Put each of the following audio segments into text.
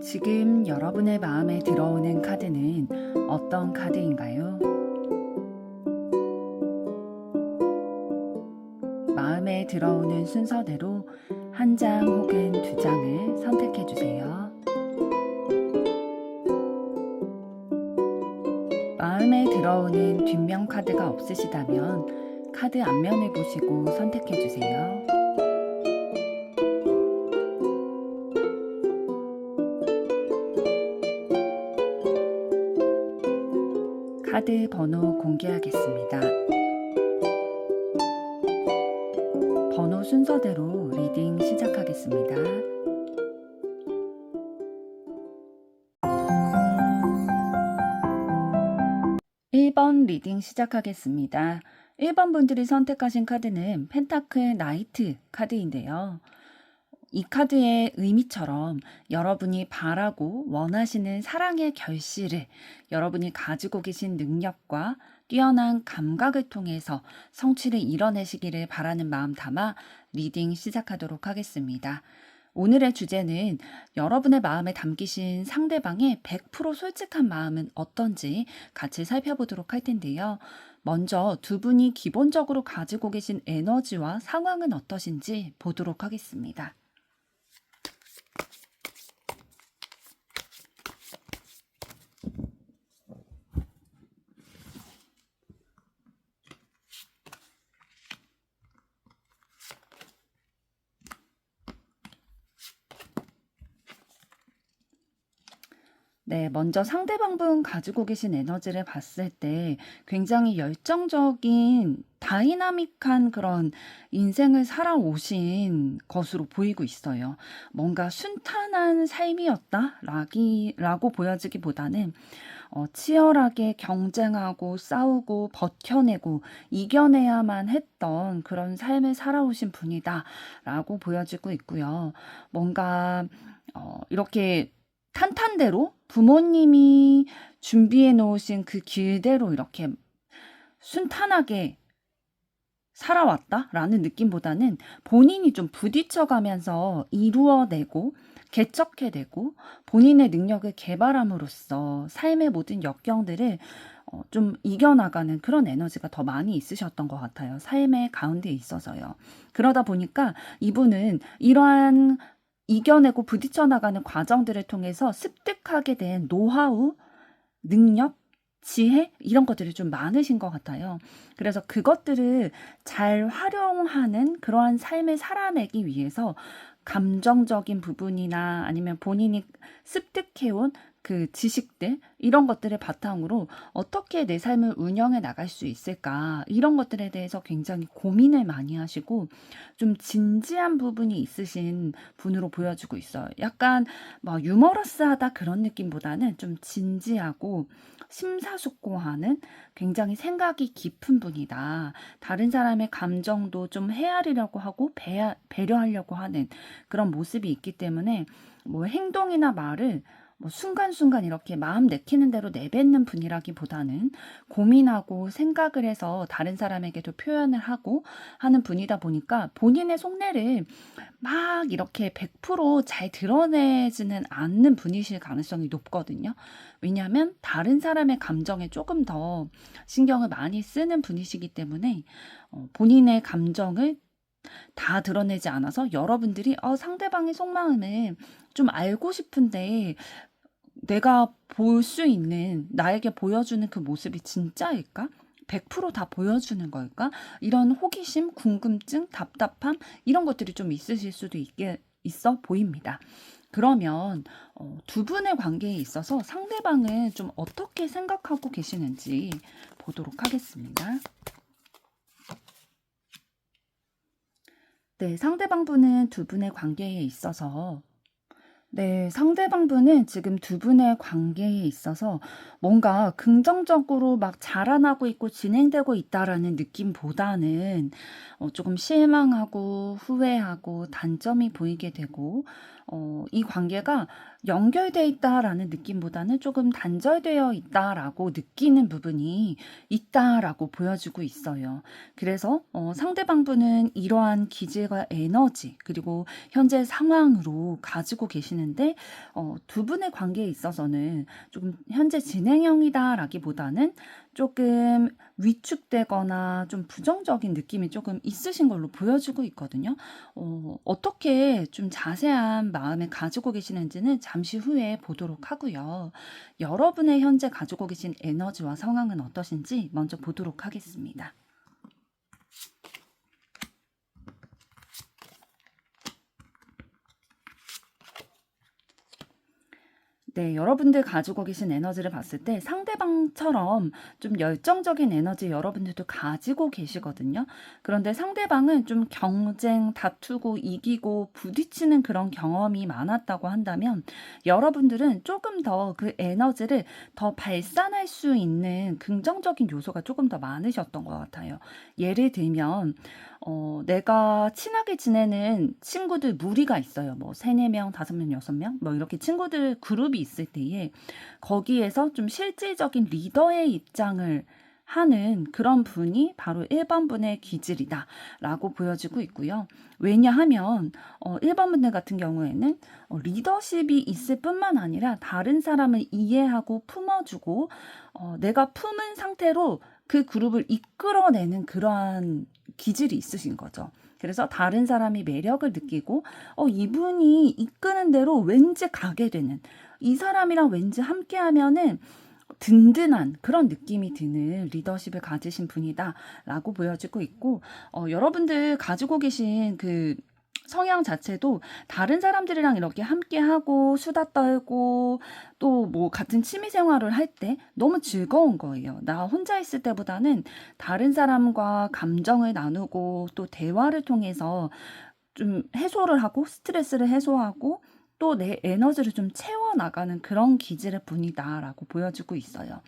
지금 여러분의 마음에 들어오는 카드는 어떤 카드인가요? 마음에 들어오는 순서대로 한 장 혹은 두 장을 선택해 주세요. 마음에 들어오는 뒷면 카드가 없으시다면 카드 앞면을 보시고 선택해 주세요. 카드 번호 공개하겠습니다. 번호 순서대로 리딩 시작하겠습니다. 1번 리딩 시작하겠습니다. 1번 분들이 선택하신 카드는 펜타클 나이트 카드인데요. 이 카드의 의미처럼 여러분이 바라고 원하시는 사랑의 결실을 여러분이 가지고 계신 능력과 뛰어난 감각을 통해서 성취를 이뤄내시기를 바라는 마음 담아 리딩 시작하도록 하겠습니다. 오늘의 주제는 여러분의 마음에 담기신 상대방의 100% 솔직한 마음은 어떤지 같이 살펴보도록 할 텐데요. 먼저 두 분이 기본적으로 가지고 계신 에너지와 상황은 어떠신지 보도록 하겠습니다. 네, 먼저 상대방분 가지고 계신 에너지를 봤을 때 굉장히 열정적인 다이나믹한 그런 인생을 살아오신 것으로 보이고 있어요. 뭔가 순탄한 삶이었다라고 보여지기보다는 치열하게 경쟁하고 싸우고 버텨내고 이겨내야만 했던 그런 삶을 살아오신 분이다라고 보여지고 있고요. 뭔가 이렇게 탄탄대로 부모님이 준비해 놓으신 그 길대로 이렇게 순탄하게 살아왔다라는 느낌보다는 본인이 좀 부딪혀가면서 이루어내고 개척해내고 본인의 능력을 개발함으로써 삶의 모든 역경들을 좀 이겨나가는 그런 에너지가 더 많이 있으셨던 것 같아요. 삶의 가운데 있어서요. 그러다 보니까 이분은 이러한 이겨내고 부딪혀 나가는 과정들을 통해서 습득하게 된 노하우, 능력, 지혜 이런 것들이 좀 많으신 것 같아요. 그래서 그것들을 잘 활용하는 그러한 삶을 살아내기 위해서 감정적인 부분이나 아니면 본인이 습득해온 그 지식들 이런 것들을 바탕으로 어떻게 내 삶을 운영해 나갈 수 있을까 이런 것들에 대해서 굉장히 고민을 많이 하시고 좀 진지한 부분이 있으신 분으로 보여지고 있어요. 약간 뭐 유머러스하다 그런 느낌보다는 좀 진지하고 심사숙고하는 굉장히 생각이 깊은 분이다. 다른 사람의 감정도 좀 헤아리려고 하고 배려하려고 하는 그런 모습이 있기 때문에 뭐 행동이나 말을 뭐 순간순간 이렇게 마음 내키는 대로 내뱉는 분이라기보다는 고민하고 생각을 해서 다른 사람에게도 표현을 하고 하는 분이다 보니까 본인의 속내를 막 이렇게 100%잘 드러내지는 않는 분이실 가능성이 높거든요. 왜냐하면 다른 사람의 감정에 조금 더 신경을 많이 쓰는 분이시기 때문에 본인의 감정을 다 드러내지 않아서 여러분들이 상대방의 속마음을 좀 알고 싶은데 내가 볼 수 있는 나에게 보여주는 그 모습이 진짜일까? 100%다 보여주는 걸까? 이런 호기심, 궁금증, 답답함 이런 것들이 좀 있으실 수도 있어 보입니다. 그러면 두 분의 관계에 있어서 상대방은 좀 어떻게 생각하고 계시는지 보도록 하겠습니다. 네, 상대방분은 두 분의 관계에 있어서 상대방분은 지금 두 분의 관계에 있어서 뭔가 긍정적으로 막 자라나고 있고 진행되고 있다라는 느낌보다는 조금 실망하고 후회하고 단점이 보이게 되고 이 관계가 연결돼 있다라는 느낌보다는 조금 단절되어 있다라고 느끼는 부분이 있다라고 보여주고 있어요. 그래서 상대방분은 이러한 기질과 에너지 그리고 현재 상황으로 가지고 계시는데 두 분의 관계에 있어서는 조금 현재 진행형이다라기보다는 조금 위축되거나 좀 부정적인 느낌이 조금 있으신 걸로 보여주고 있거든요. 어떻게 좀 자세한 마음을 가지고 계시는지는 잠시 후에 보도록 하고요. 여러분의 현재 가지고 계신 에너지와 상황은 어떠신지 먼저 보도록 하겠습니다. 네, 여러분들 가지고 계신 에너지를 봤을 때 상대방처럼 좀 열정적인 에너지 여러분들도 가지고 계시거든요. 그런데 상대방은 좀 경쟁, 다투고 이기고 부딪히는 그런 경험이 많았다고 한다면 여러분들은 조금 더 그 에너지를 더 발산할 수 있는 긍정적인 요소가 조금 더 많으셨던 것 같아요. 예를 들면 내가 친하게 지내는 친구들 무리가 있어요. 뭐 3-4명, 5명, 6명 뭐 이렇게 친구들 그룹이 있을 때에 거기에서 좀 실질적인 리더의 입장을 하는 그런 분이 바로 1번 분의 기질이다라고 보여지고 있고요. 왜냐하면 1번 분들 같은 경우에는 리더십이 있을 뿐만 아니라 다른 사람을 이해하고 품어주고 내가 품은 상태로 그 그룹을 이끌어내는 그러한 기질이 있으신 거죠. 그래서 다른 사람이 매력을 느끼고 이분이 이끄는 대로 왠지 가게 되는 이 사람이랑 왠지 함께 하면은 든든한 그런 느낌이 드는 리더십을 가지신 분이다라고 보여지고 있고 여러분들 가지고 계신 그 성향 자체도 다른 사람들이랑 이렇게 함께하고 수다 떨고 또 뭐 같은 취미 생활을 할 때 너무 즐거운 거예요. 나 혼자 있을 때보다는 다른 사람과 감정을 나누고 또 대화를 통해서 좀 해소를 하고 스트레스를 해소하고 또 내 에너지를 좀 채워나가는 그런 기질의 분이다라고 보여지고 있어요.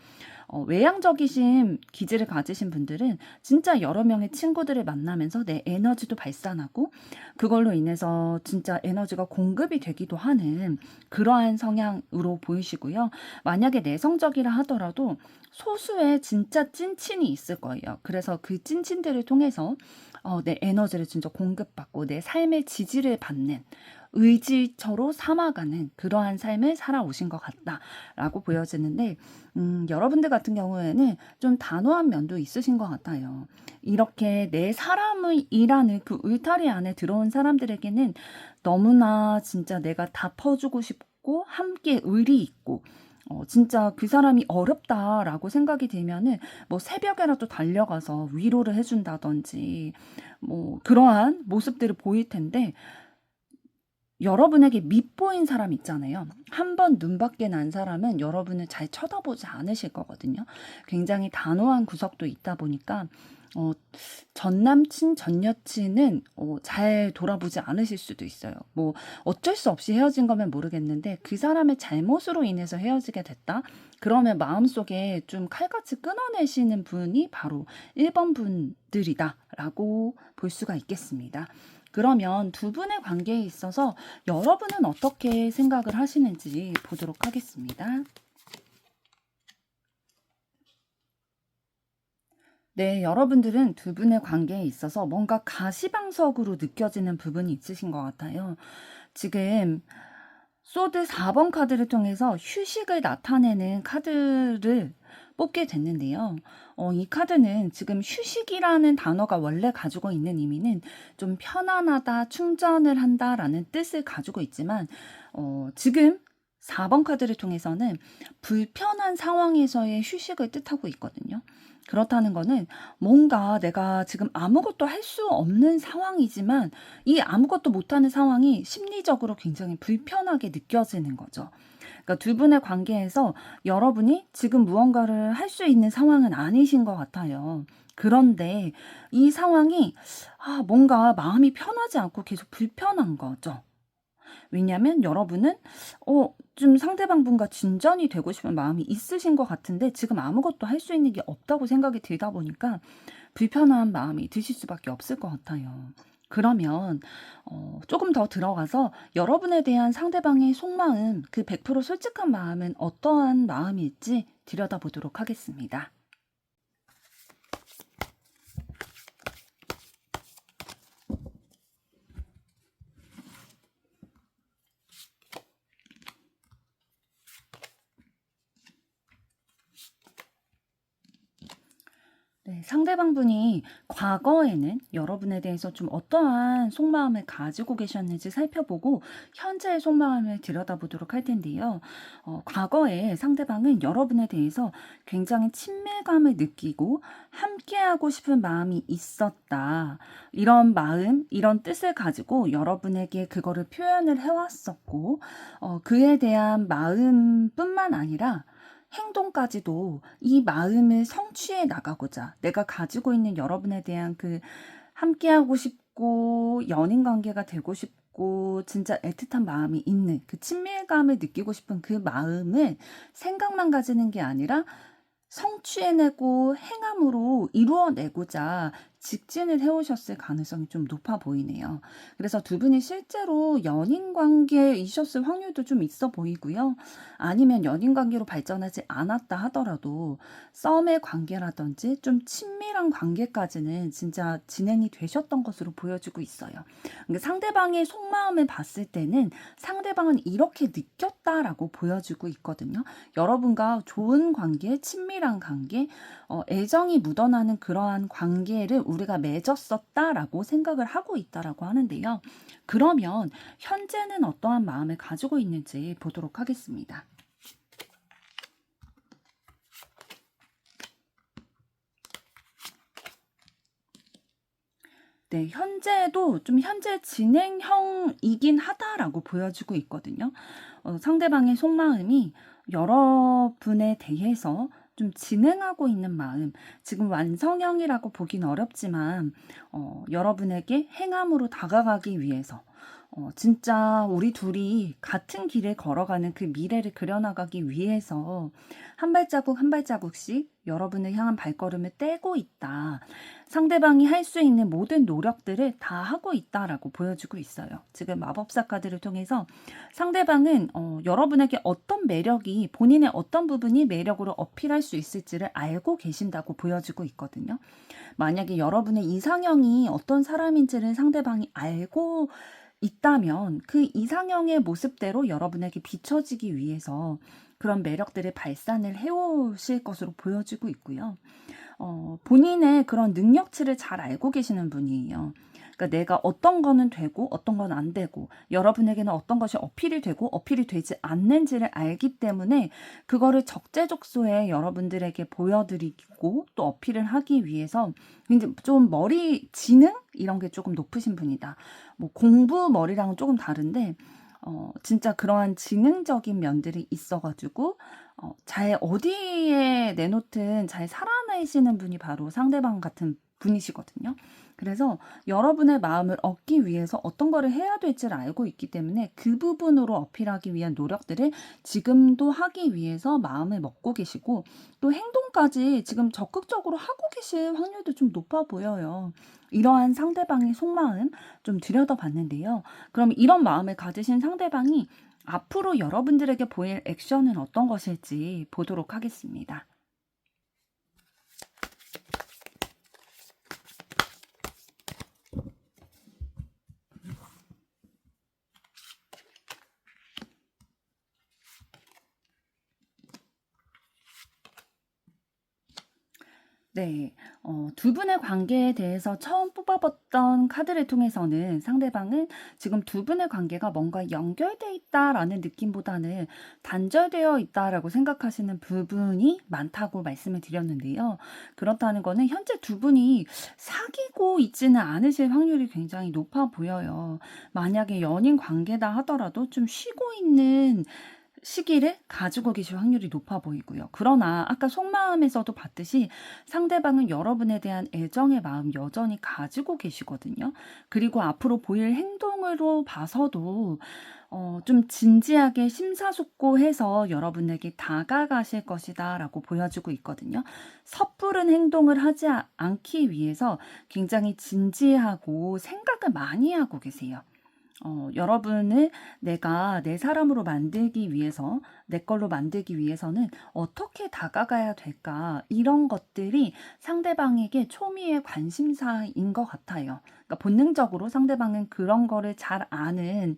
외향적이신 기질을 가지신 분들은 진짜 여러 명의 친구들을 만나면서 내 에너지도 발산하고 그걸로 인해서 진짜 에너지가 공급이 되기도 하는 그러한 성향으로 보이시고요. 만약에 내성적이라 하더라도 소수의 진짜 찐친이 있을 거예요. 그래서 그 찐친들을 통해서 내 에너지를 진짜 공급받고 내 삶의 지지를 받는 의지처로 삼아가는 그러한 삶을 살아오신 것 같다라고 보여지는데 여러분들 같은 경우에는 좀 단호한 면도 있으신 것 같아요. 이렇게 내 사람이라는 그 울타리 안에 들어온 사람들에게는 너무나 진짜 내가 다 퍼주고 싶고 함께 의리 있고 진짜 그 사람이 어렵다라고 생각이 들면은 뭐 새벽에라도 달려가서 위로를 해준다든지 뭐 그러한 모습들을 보일 텐데 여러분에게 밉보인 사람 있잖아요. 한 번 눈밖에 난 사람은 여러분을 잘 쳐다보지 않으실 거거든요. 굉장히 단호한 구석도 있다 보니까 전 남친, 전 여친은 잘 돌아보지 않으실 수도 있어요. 뭐 어쩔 수 없이 헤어진 거면 모르겠는데 그 사람의 잘못으로 인해서 헤어지게 됐다. 그러면 마음속에 좀 칼같이 끊어내시는 분이 바로 1번 분들이다라고 볼 수가 있겠습니다. 그러면 두 분의 관계에 있어서 여러분은 어떻게 생각을 하시는지 보도록 하겠습니다. 네, 여러분들은 두 분의 관계에 있어서 뭔가 가시방석으로 느껴지는 부분이 있으신 것 같아요. 지금 소드 4번 카드를 통해서 휴식을 나타내는 카드를 뽑게 됐는데요. 이 카드는 지금 휴식이라는 단어가 원래 가지고 있는 의미는 좀 편안하다, 충전을 한다라는 뜻을 가지고 있지만 지금 4번 카드를 통해서는 불편한 상황에서의 휴식을 뜻하고 있거든요. 그렇다는 거는 뭔가 내가 지금 아무것도 할 수 없는 상황이지만 이 아무것도 못하는 상황이 심리적으로 굉장히 불편하게 느껴지는 거죠. 그러니까 두 분의 관계에서 여러분이 지금 무언가를 할 수 있는 상황은 아니신 것 같아요. 그런데 이 상황이 뭔가 마음이 편하지 않고 계속 불편한 거죠. 왜냐하면 여러분은 좀 상대방분과 진전이 되고 싶은 마음이 있으신 것 같은데 지금 아무것도 할 수 있는 게 없다고 생각이 들다 보니까 불편한 마음이 드실 수밖에 없을 것 같아요. 그러면 조금 더 들어가서 여러분에 대한 상대방의 속마음, 그 100% 솔직한 마음은 어떠한 마음일지 들여다보도록 하겠습니다. 네, 상대방분이 과거에는 여러분에 대해서 좀 어떠한 속마음을 가지고 계셨는지 살펴보고 현재의 속마음을 들여다보도록 할 텐데요. 과거에 상대방은 여러분에 대해서 굉장히 친밀감을 느끼고 함께하고 싶은 마음이 있었다. 이런 마음, 이런 뜻을 가지고 여러분에게 그거를 표현을 해왔었고, 그에 대한 마음뿐만 아니라 행동까지도 이 마음을 성취해 나가고자 내가 가지고 있는 여러분에 대한 그 함께하고 싶고 연인 관계가 되고 싶고 진짜 애틋한 마음이 있는 그 친밀감을 느끼고 싶은 그 마음을 생각만 가지는 게 아니라 성취해내고 행함으로 이루어내고자 직진을 해오셨을 가능성이 좀 높아 보이네요. 그래서 두 분이 실제로 연인 관계이셨을 확률도 좀 있어 보이고요. 아니면 연인 관계로 발전하지 않았다 하더라도 썸의 관계라든지 좀 친밀한 관계까지는 진짜 진행이 되셨던 것으로 보여지고 있어요. 그러니까 상대방의 속마음을 봤을 때는 상대방은 이렇게 느꼈다라고 보여지고 있거든요. 여러분과 좋은 관계, 친밀한 관계, 애정이 묻어나는 그러한 관계를 우리가 맺었었다라고 생각을 하고 있다라고 하는데요. 그러면 현재는 어떠한 마음을 가지고 있는지 보도록 하겠습니다. 네, 현재도 좀 현재 진행형이긴 하다라고 보여지고 있거든요. 상대방의 속마음이 여러분에 대해서 좀 진행하고 있는 마음, 지금 완성형이라고 보긴 어렵지만, 여러분에게 행함으로 다가가기 위해서, 진짜 우리 둘이 같은 길을 걸어가는 그 미래를 그려나가기 위해서 한 발자국 한 발자국씩 여러분을 향한 발걸음을 떼고 있다. 상대방이 할 수 있는 모든 노력들을 다 하고 있다라고 보여주고 있어요. 지금 마법사 카드를 통해서 상대방은 여러분에게 어떤 매력이 본인의 어떤 부분이 매력으로 어필할 수 있을지를 알고 계신다고 보여지고 있거든요. 만약에 여러분의 이상형이 어떤 사람인지를 상대방이 알고 있다면 그 이상형의 모습대로 여러분에게 비춰지기 위해서 그런 매력들을 발산을 해오실 것으로 보여지고 있고요. 본인의 그런 능력치를 잘 알고 계시는 분이에요. 그러니까 내가 어떤 거는 되고 어떤 건 안 되고 여러분에게는 어떤 것이 어필이 되고 어필이 되지 않는지를 알기 때문에 그거를 적재적소에 여러분들에게 보여드리고 또 어필을 하기 위해서 이제 좀 머리 지능 이런 게 조금 높으신 분이다. 뭐 공부 머리랑은 조금 다른데 진짜 그러한 지능적인 면들이 있어가지고 잘 어디에 내놓든 잘 살아내시는 분이 바로 상대방 같은 분이시거든요. 그래서 여러분의 마음을 얻기 위해서 어떤 거를 해야 될지를 알고 있기 때문에 그 부분으로 어필하기 위한 노력들을 지금도 하기 위해서 마음을 먹고 계시고 또 행동까지 지금 적극적으로 하고 계실 확률도 좀 높아 보여요. 이러한 상대방의 속마음 좀 들여다봤는데요. 그럼 이런 마음을 가지신 상대방이 앞으로 여러분들에게 보일 액션은 어떤 것일지 보도록 하겠습니다. 네, 두 분의 관계에 대해서 처음 뽑아봤던 카드를 통해서는 상대방은 지금 두 분의 관계가 뭔가 연결돼 있다라는 느낌보다는 단절되어 있다라고 생각하시는 부분이 많다고 말씀을 드렸는데요. 그렇다는 거는 현재 두 분이 사귀고 있지는 않으실 확률이 굉장히 높아 보여요. 만약에 연인 관계다 하더라도 좀 쉬고 있는 시기를 가지고 계실 확률이 높아 보이고요. 그러나 아까 속마음에서도 봤듯이 상대방은 여러분에 대한 애정의 마음 여전히 가지고 계시거든요. 그리고 앞으로 보일 행동으로 봐서도 좀 진지하게 심사숙고해서 여러분에게 다가가실 것이다라고 보여주고 있거든요. 섣부른 행동을 하지 않기 위해서 굉장히 진지하고 생각을 많이 하고 계세요. 여러분을 내가 내 사람으로 만들기 위해서, 내 걸로 만들기 위해서는 어떻게 다가가야 될까? 이런 것들이 상대방에게 초미의 관심사인 것 같아요. 그러니까 본능적으로 상대방은 그런 거를 잘 아는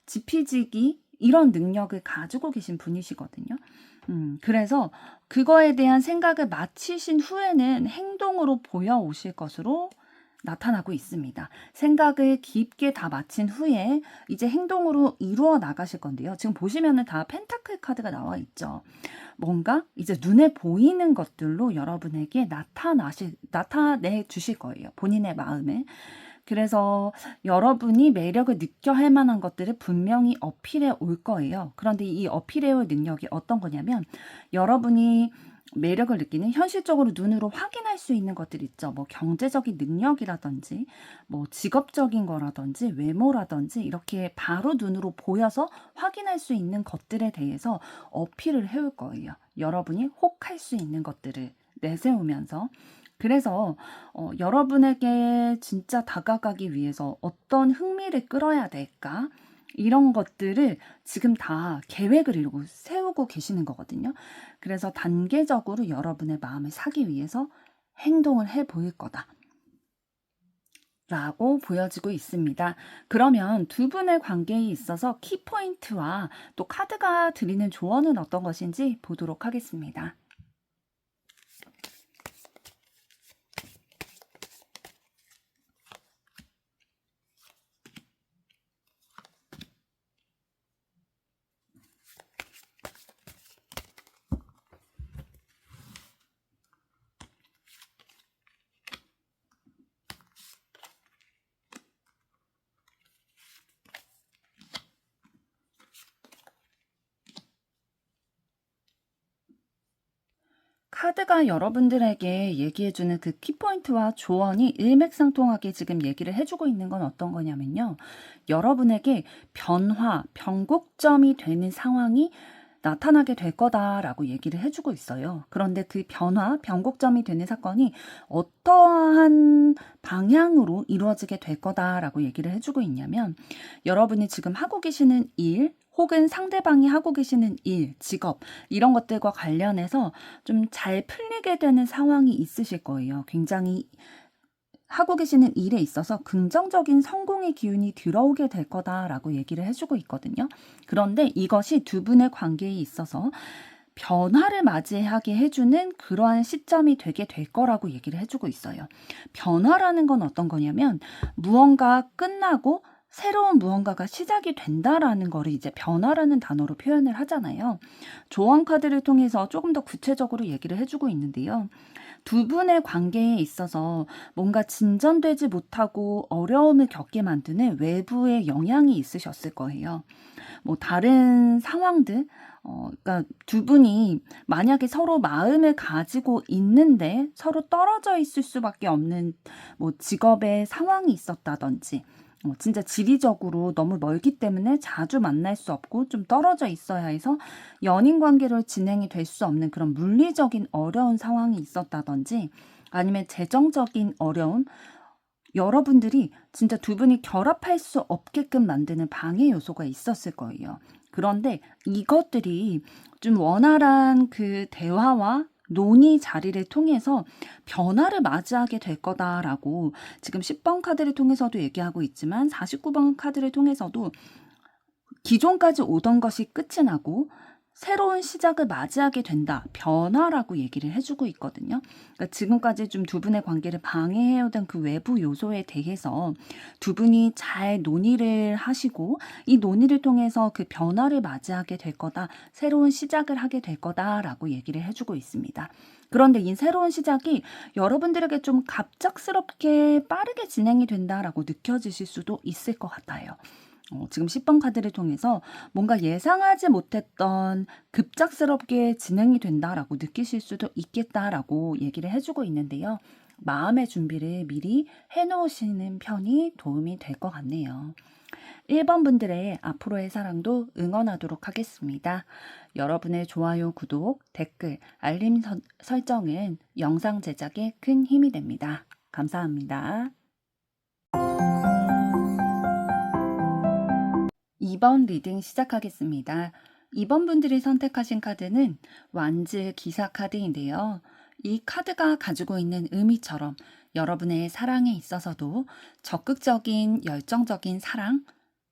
지피지기 이런 능력을 가지고 계신 분이시거든요. 그래서 그거에 대한 생각을 마치신 후에는 행동으로 보여오실 것으로 나타나고 있습니다. 생각을 깊게 다 마친 후에 이제 행동으로 이루어 나가실 건데요. 지금 보시면은 다 펜타클 카드가 나와 있죠. 뭔가 이제 눈에 보이는 것들로 여러분에게 나타내 주실 거예요. 본인의 마음을. 그래서 여러분이 매력을 느껴 할 만한 것들을 분명히 어필해 올 거예요. 그런데 이 어필해 올 능력이 어떤 거냐면 여러분이 매력을 느끼는 현실적으로 눈으로 확인할 수 있는 것들 있죠. 뭐 경제적인 능력이라든지 뭐 직업적인 거라든지 외모라든지 이렇게 바로 눈으로 보여서 확인할 수 있는 것들에 대해서 어필을 해올 거예요. 여러분이 혹할 수 있는 것들을 내세우면서. 그래서 여러분에게 진짜 다가가기 위해서 어떤 흥미를 끌어야 될까? 이런 것들을 지금 다 계획을 이루고 세우고 계시는 거거든요. 그래서 단계적으로 여러분의 마음을 사기 위해서 행동을 해 보일 거다. 라고 보여지고 있습니다. 그러면 두 분의 관계에 있어서 키포인트와 또 카드가 드리는 조언은 어떤 것인지 보도록 하겠습니다. 카드가 여러분들에게 얘기해주는 그 키포인트와 조언이 일맥상통하게 지금 얘기를 해주고 있는 건 어떤 거냐면요. 여러분에게 변화, 변곡점이 되는 상황이 나타나게 될 거다라고 얘기를 해주고 있어요. 그런데 그 변화, 변곡점이 되는 사건이 어떠한 방향으로 이루어지게 될 거다라고 얘기를 해주고 있냐면 여러분이 지금 하고 계시는 일, 혹은 상대방이 하고 계시는 일, 직업 이런 것들과 관련해서 좀 잘 풀리게 되는 상황이 있으실 거예요. 굉장히 하고 계시는 일에 있어서 긍정적인 성공의 기운이 들어오게 될 거다라고 얘기를 해주고 있거든요. 그런데 이것이 두 분의 관계에 있어서 변화를 맞이하게 해주는 그러한 시점이 되게 될 거라고 얘기를 해주고 있어요. 변화라는 건 어떤 거냐면 무언가 끝나고 새로운 무언가가 시작이 된다라는 거를 이제 변화라는 단어로 표현을 하잖아요. 조언 카드를 통해서 조금 더 구체적으로 얘기를 해주고 있는데요. 두 분의 관계에 있어서 뭔가 진전되지 못하고 어려움을 겪게 만드는 외부의 영향이 있으셨을 거예요. 뭐 다른 상황들, 그러니까 두 분이 만약에 서로 마음을 가지고 있는데 서로 떨어져 있을 수밖에 없는 뭐 직업의 상황이 있었다든지 진짜 지리적으로 너무 멀기 때문에 자주 만날 수 없고 좀 떨어져 있어야 해서 연인 관계로 진행이 될 수 없는 그런 물리적인 어려운 상황이 있었다든지 아니면 재정적인 어려움, 여러분들이 진짜 두 분이 결합할 수 없게끔 만드는 방해 요소가 있었을 거예요. 그런데 이것들이 좀 원활한 그 대화와 논의 자리를 통해서 변화를 맞이하게 될 거다라고 지금 10번 카드를 통해서도 얘기하고 있지만 49번 카드를 통해서도 기존까지 오던 것이 끝이 나고 새로운 시작을 맞이하게 된다. 변화라고 얘기를 해주고 있거든요. 그러니까 지금까지 좀 두 분의 관계를 방해해오던 그 외부 요소에 대해서 두 분이 잘 논의를 하시고 이 논의를 통해서 그 변화를 맞이하게 될 거다. 새로운 시작을 하게 될 거다라고 얘기를 해주고 있습니다. 그런데 이 새로운 시작이 여러분들에게 좀 갑작스럽게 빠르게 진행이 된다라고 느껴지실 수도 있을 것 같아요. 지금 10번 카드를 통해서 뭔가 예상하지 못했던 급작스럽게 진행이 된다라고 느끼실 수도 있겠다라고 얘기를 해주고 있는데요. 마음의 준비를 미리 해놓으시는 편이 도움이 될 것 같네요. 1번 분들의 앞으로의 사랑도 응원하도록 하겠습니다. 여러분의 좋아요, 구독, 댓글, 알림 설정은 영상 제작에 큰 힘이 됩니다. 감사합니다. 2번 리딩 시작하겠습니다. 2번 분들이 선택하신 카드는 완즈 기사 카드인데요. 이 카드가 가지고 있는 의미처럼 여러분의 사랑에 있어서도 적극적인 열정적인 사랑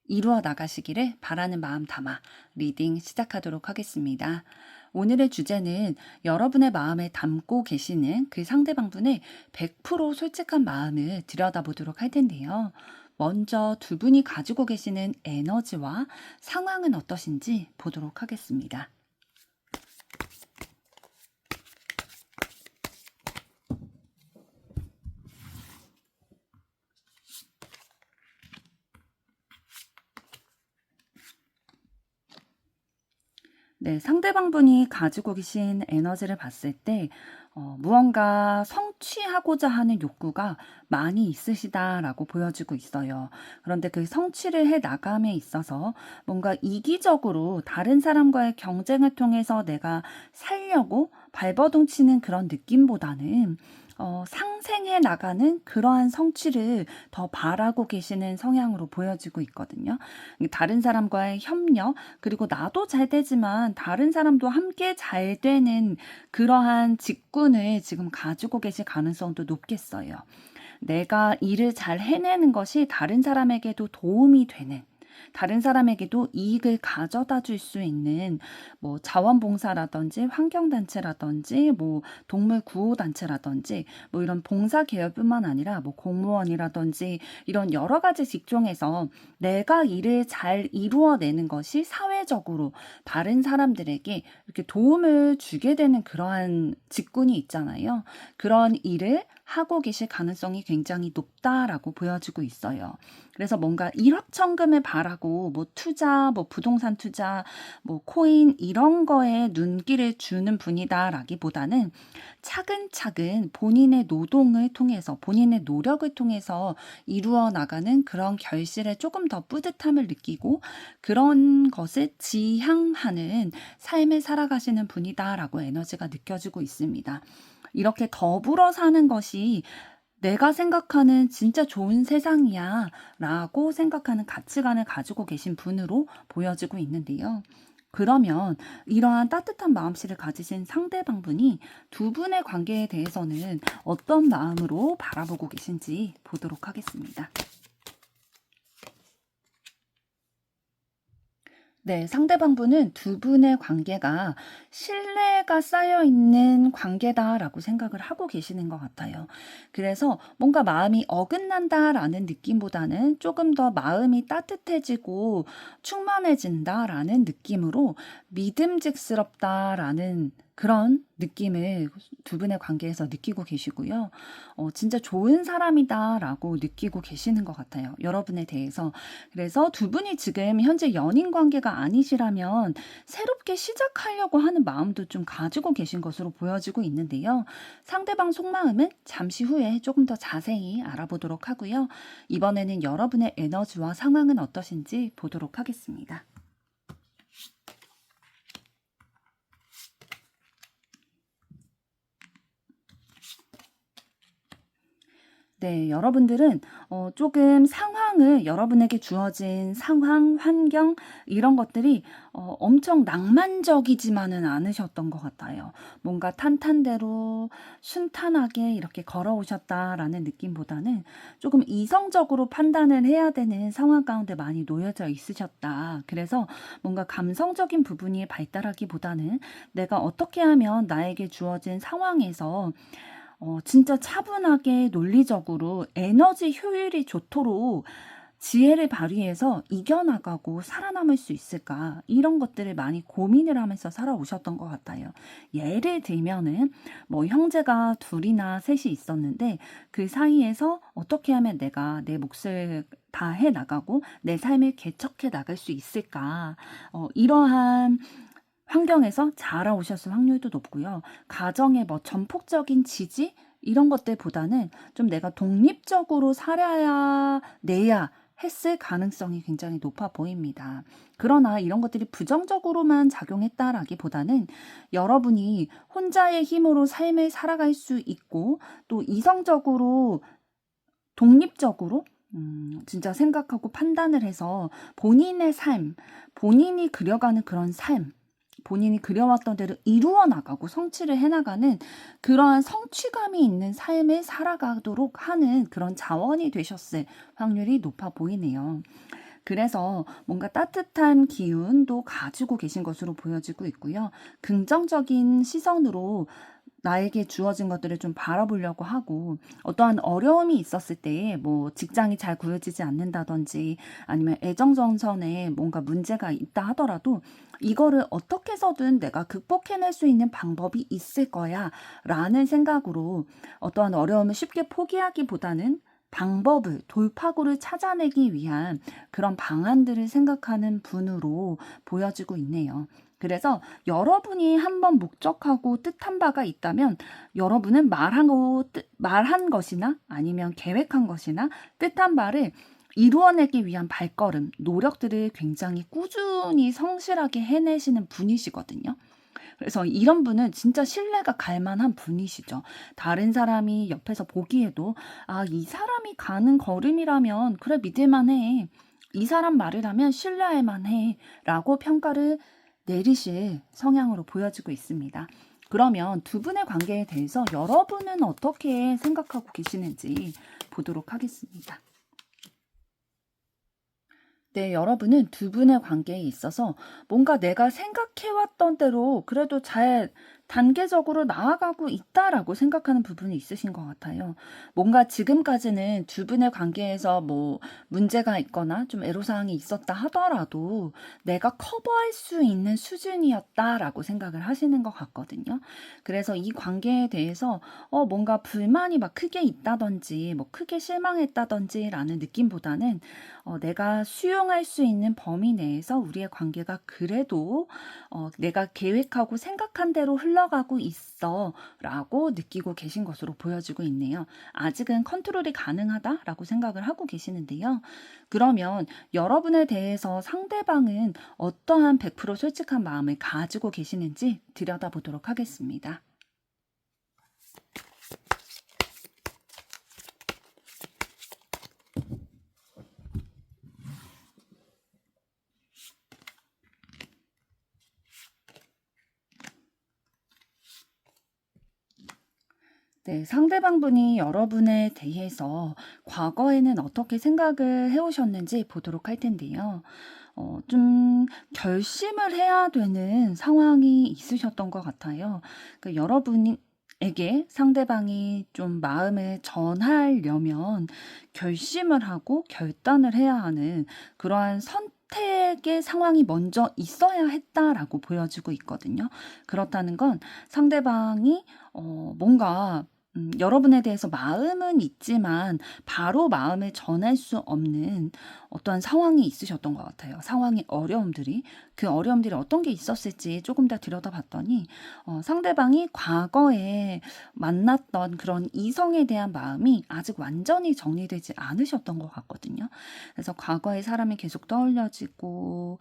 이루어 나가시기를 바라는 마음 담아 리딩 시작하도록 하겠습니다. 오늘의 주제는 여러분의 마음에 담고 계시는 그 상대방분의 100% 솔직한 마음을 들여다보도록 할 텐데요. 먼저 두 분이 가지고 계시는 에너지와 상황은 어떠신지 보도록 하겠습니다. 네, 상대방분이 가지고 계신 에너지를 봤을 때 무언가 성취하고자 하는 욕구가 많이 있으시다라고 보여지고 있어요. 그런데 그 성취를 해 나감에 있어서 뭔가 이기적으로 다른 사람과의 경쟁을 통해서 내가 살려고 발버둥 치는 그런 느낌보다는 상생해 나가는 그러한 성취를 더 바라고 계시는 성향으로 보여지고 있거든요. 다른 사람과의 협력, 그리고 나도 잘 되지만 다른 사람도 함께 잘 되는 그러한 직군을 지금 가지고 계실 가능성도 높겠어요. 내가 일을 잘 해내는 것이 다른 사람에게도 도움이 되는, 다른 사람에게도 이익을 가져다 줄 수 있는 뭐 자원봉사라든지 환경단체라든지 뭐 동물 구호단체라든지 뭐 이런 봉사 계열뿐만 아니라 뭐 공무원이라든지 이런 여러 가지 직종에서 내가 일을 잘 이루어내는 것이 사회적으로 다른 사람들에게 이렇게 도움을 주게 되는 그러한 직군이 있잖아요. 그런 일을 하고 계실 가능성이 굉장히 높다라고 보여지고 있어요. 그래서 뭔가 일확천금을 바라고 뭐 투자, 뭐 부동산 투자, 뭐 코인 이런 거에 눈길을 주는 분이다라기보다는 차근차근 본인의 노동을 통해서 본인의 노력을 통해서 이루어 나가는 그런 결실에 조금 더 뿌듯함을 느끼고 그런 것을 지향하는 삶을 살아가시는 분이다라고 에너지가 느껴지고 있습니다. 이렇게 더불어 사는 것이 내가 생각하는 진짜 좋은 세상이야 라고 생각하는 가치관을 가지고 계신 분으로 보여지고 있는데요. 그러면 이러한 따뜻한 마음씨를 가지신 상대방분이 두 분의 관계에 대해서는 어떤 마음으로 바라보고 계신지 보도록 하겠습니다. 네, 상대방분은 두 분의 관계가 신뢰가 쌓여있는 관계다라고 생각을 하고 계시는 것 같아요. 그래서 뭔가 마음이 어긋난다라는 느낌보다는 조금 더 마음이 따뜻해지고 충만해진다라는 느낌으로 믿음직스럽다라는 그런 느낌을 두 분의 관계에서 느끼고 계시고요. 진짜 좋은 사람이다라고 느끼고 계시는 것 같아요. 여러분에 대해서. 그래서 두 분이 지금 현재 연인 관계가 아니시라면 새롭게 시작하려고 하는 마음도 좀 가지고 계신 것으로 보여지고 있는데요. 상대방 속마음은 잠시 후에 조금 더 자세히 알아보도록 하고요. 이번에는 여러분의 에너지와 상황은 어떠신지 보도록 하겠습니다. 네. 여러분들은 조금 상황을 여러분에게 주어진 상황, 환경 이런 것들이 엄청 낭만적이지만은 않으셨던 것 같아요. 뭔가 탄탄대로 순탄하게 이렇게 걸어오셨다라는 느낌보다는 조금 이성적으로 판단을 해야 되는 상황 가운데 많이 놓여져 있으셨다. 그래서 뭔가 감성적인 부분이 발달하기보다는 내가 어떻게 하면 나에게 주어진 상황에서 진짜 차분하게 논리적으로 에너지 효율이 좋도록 지혜를 발휘해서 이겨나가고 살아남을 수 있을까? 이런 것들을 많이 고민을 하면서 살아오셨던 것 같아요. 예를 들면은 뭐 형제가 둘이나 셋이 있었는데 그 사이에서 어떻게 하면 내가 내 몫을 다 해 나가고 내 삶을 개척해 나갈 수 있을까? 이러한 환경에서 자라오셨을 확률도 높고요. 가정의 뭐 전폭적인 지지 이런 것들보다는 좀 내가 독립적으로 살아야 내야 했을 가능성이 굉장히 높아 보입니다. 그러나 이런 것들이 부정적으로만 작용했다라기보다는 여러분이 혼자의 힘으로 삶을 살아갈 수 있고 또 이성적으로 독립적으로 진짜 생각하고 판단을 해서 본인의 삶, 본인이 그려가는 그런 삶, 본인이 그려왔던 대로 이루어 나가고 성취를 해나가는 그러한 성취감이 있는 삶을 살아가도록 하는 그런 자원이 되셨을 확률이 높아 보이네요. 그래서 뭔가 따뜻한 기운도 가지고 계신 것으로 보여지고 있고요. 긍정적인 시선으로 나에게 주어진 것들을 좀 바라보려고 하고 어떠한 어려움이 있었을 때 뭐 직장이 잘 구해지지 않는다든지 아니면 애정전선에 뭔가 문제가 있다 하더라도 이거를 어떻게 해서든 내가 극복해낼 수 있는 방법이 있을 거야 라는 생각으로 어떠한 어려움을 쉽게 포기하기보다는 방법을, 돌파구를 찾아내기 위한 그런 방안들을 생각하는 분으로 보여지고 있네요. 그래서 여러분이 한번 목적하고 뜻한 바가 있다면 여러분은 말한 것이나 아니면 계획한 것이나 뜻한 바를 이루어내기 위한 발걸음, 노력들을 굉장히 꾸준히 성실하게 해내시는 분이시거든요. 그래서 이런 분은 진짜 신뢰가 갈 만한 분이시죠. 다른 사람이 옆에서 보기에도 아, 이 사람이 가는 걸음이라면 그래 믿을만 해. 이 사람 말이라면 신뢰할 만해. 라고 평가를 내리실 성향으로 보여지고 있습니다. 그러면 두 분의 관계에 대해서 여러분은 어떻게 생각하고 계시는지 보도록 하겠습니다. 네, 여러분은 두 분의 관계에 있어서 뭔가 내가 생각해왔던 대로 그래도 잘 단계적으로 나아가고 있다라고 생각하는 부분이 있으신 것 같아요. 뭔가 지금까지는 두 분의 관계에서 뭐 문제가 있거나 좀 애로사항이 있었다 하더라도 내가 커버할 수 있는 수준이었다라고 생각을 하시는 것 같거든요. 그래서 이 관계에 대해서 뭔가 불만이 막 크게 있다든지 뭐 크게 실망했다든지라는 느낌보다는 내가 수용할 수 있는 범위 내에서 우리의 관계가 그래도 내가 계획하고 생각한 대로 흘러가고 있어 라고 느끼고 계신 것으로 보여지고 있네요. 아직은 컨트롤이 가능하다라고 생각을 하고 계시는데요. 그러면 여러분에 대해서 상대방은 어떠한 100% 솔직한 마음을 가지고 계시는지 들여다보도록 하겠습니다. 네, 상대방분이 여러분에 대해서 과거에는 어떻게 생각을 해오셨는지 보도록 할 텐데요. 좀 결심을 해야 되는 상황이 있으셨던 것 같아요. 그러니까 여러분에게 상대방이 좀 마음을 전하려면 결심을 하고 결단을 해야 하는 그러한 선택의 상황이 먼저 있어야 했다라고 보여지고 있거든요. 그렇다는 건 상대방이 뭔가 여러분에 대해서 마음은 있지만 바로 마음을 전할 수 없는 어떠한 상황이 있으셨던 것 같아요. 상황의 어려움들이. 그 어려움들이 어떤 게 있었을지 조금 더 들여다봤더니 상대방이 과거에 만났던 그런 이성에 대한 마음이 아직 완전히 정리되지 않으셨던 것 같거든요. 그래서 과거의 사람이 계속 떠올려지고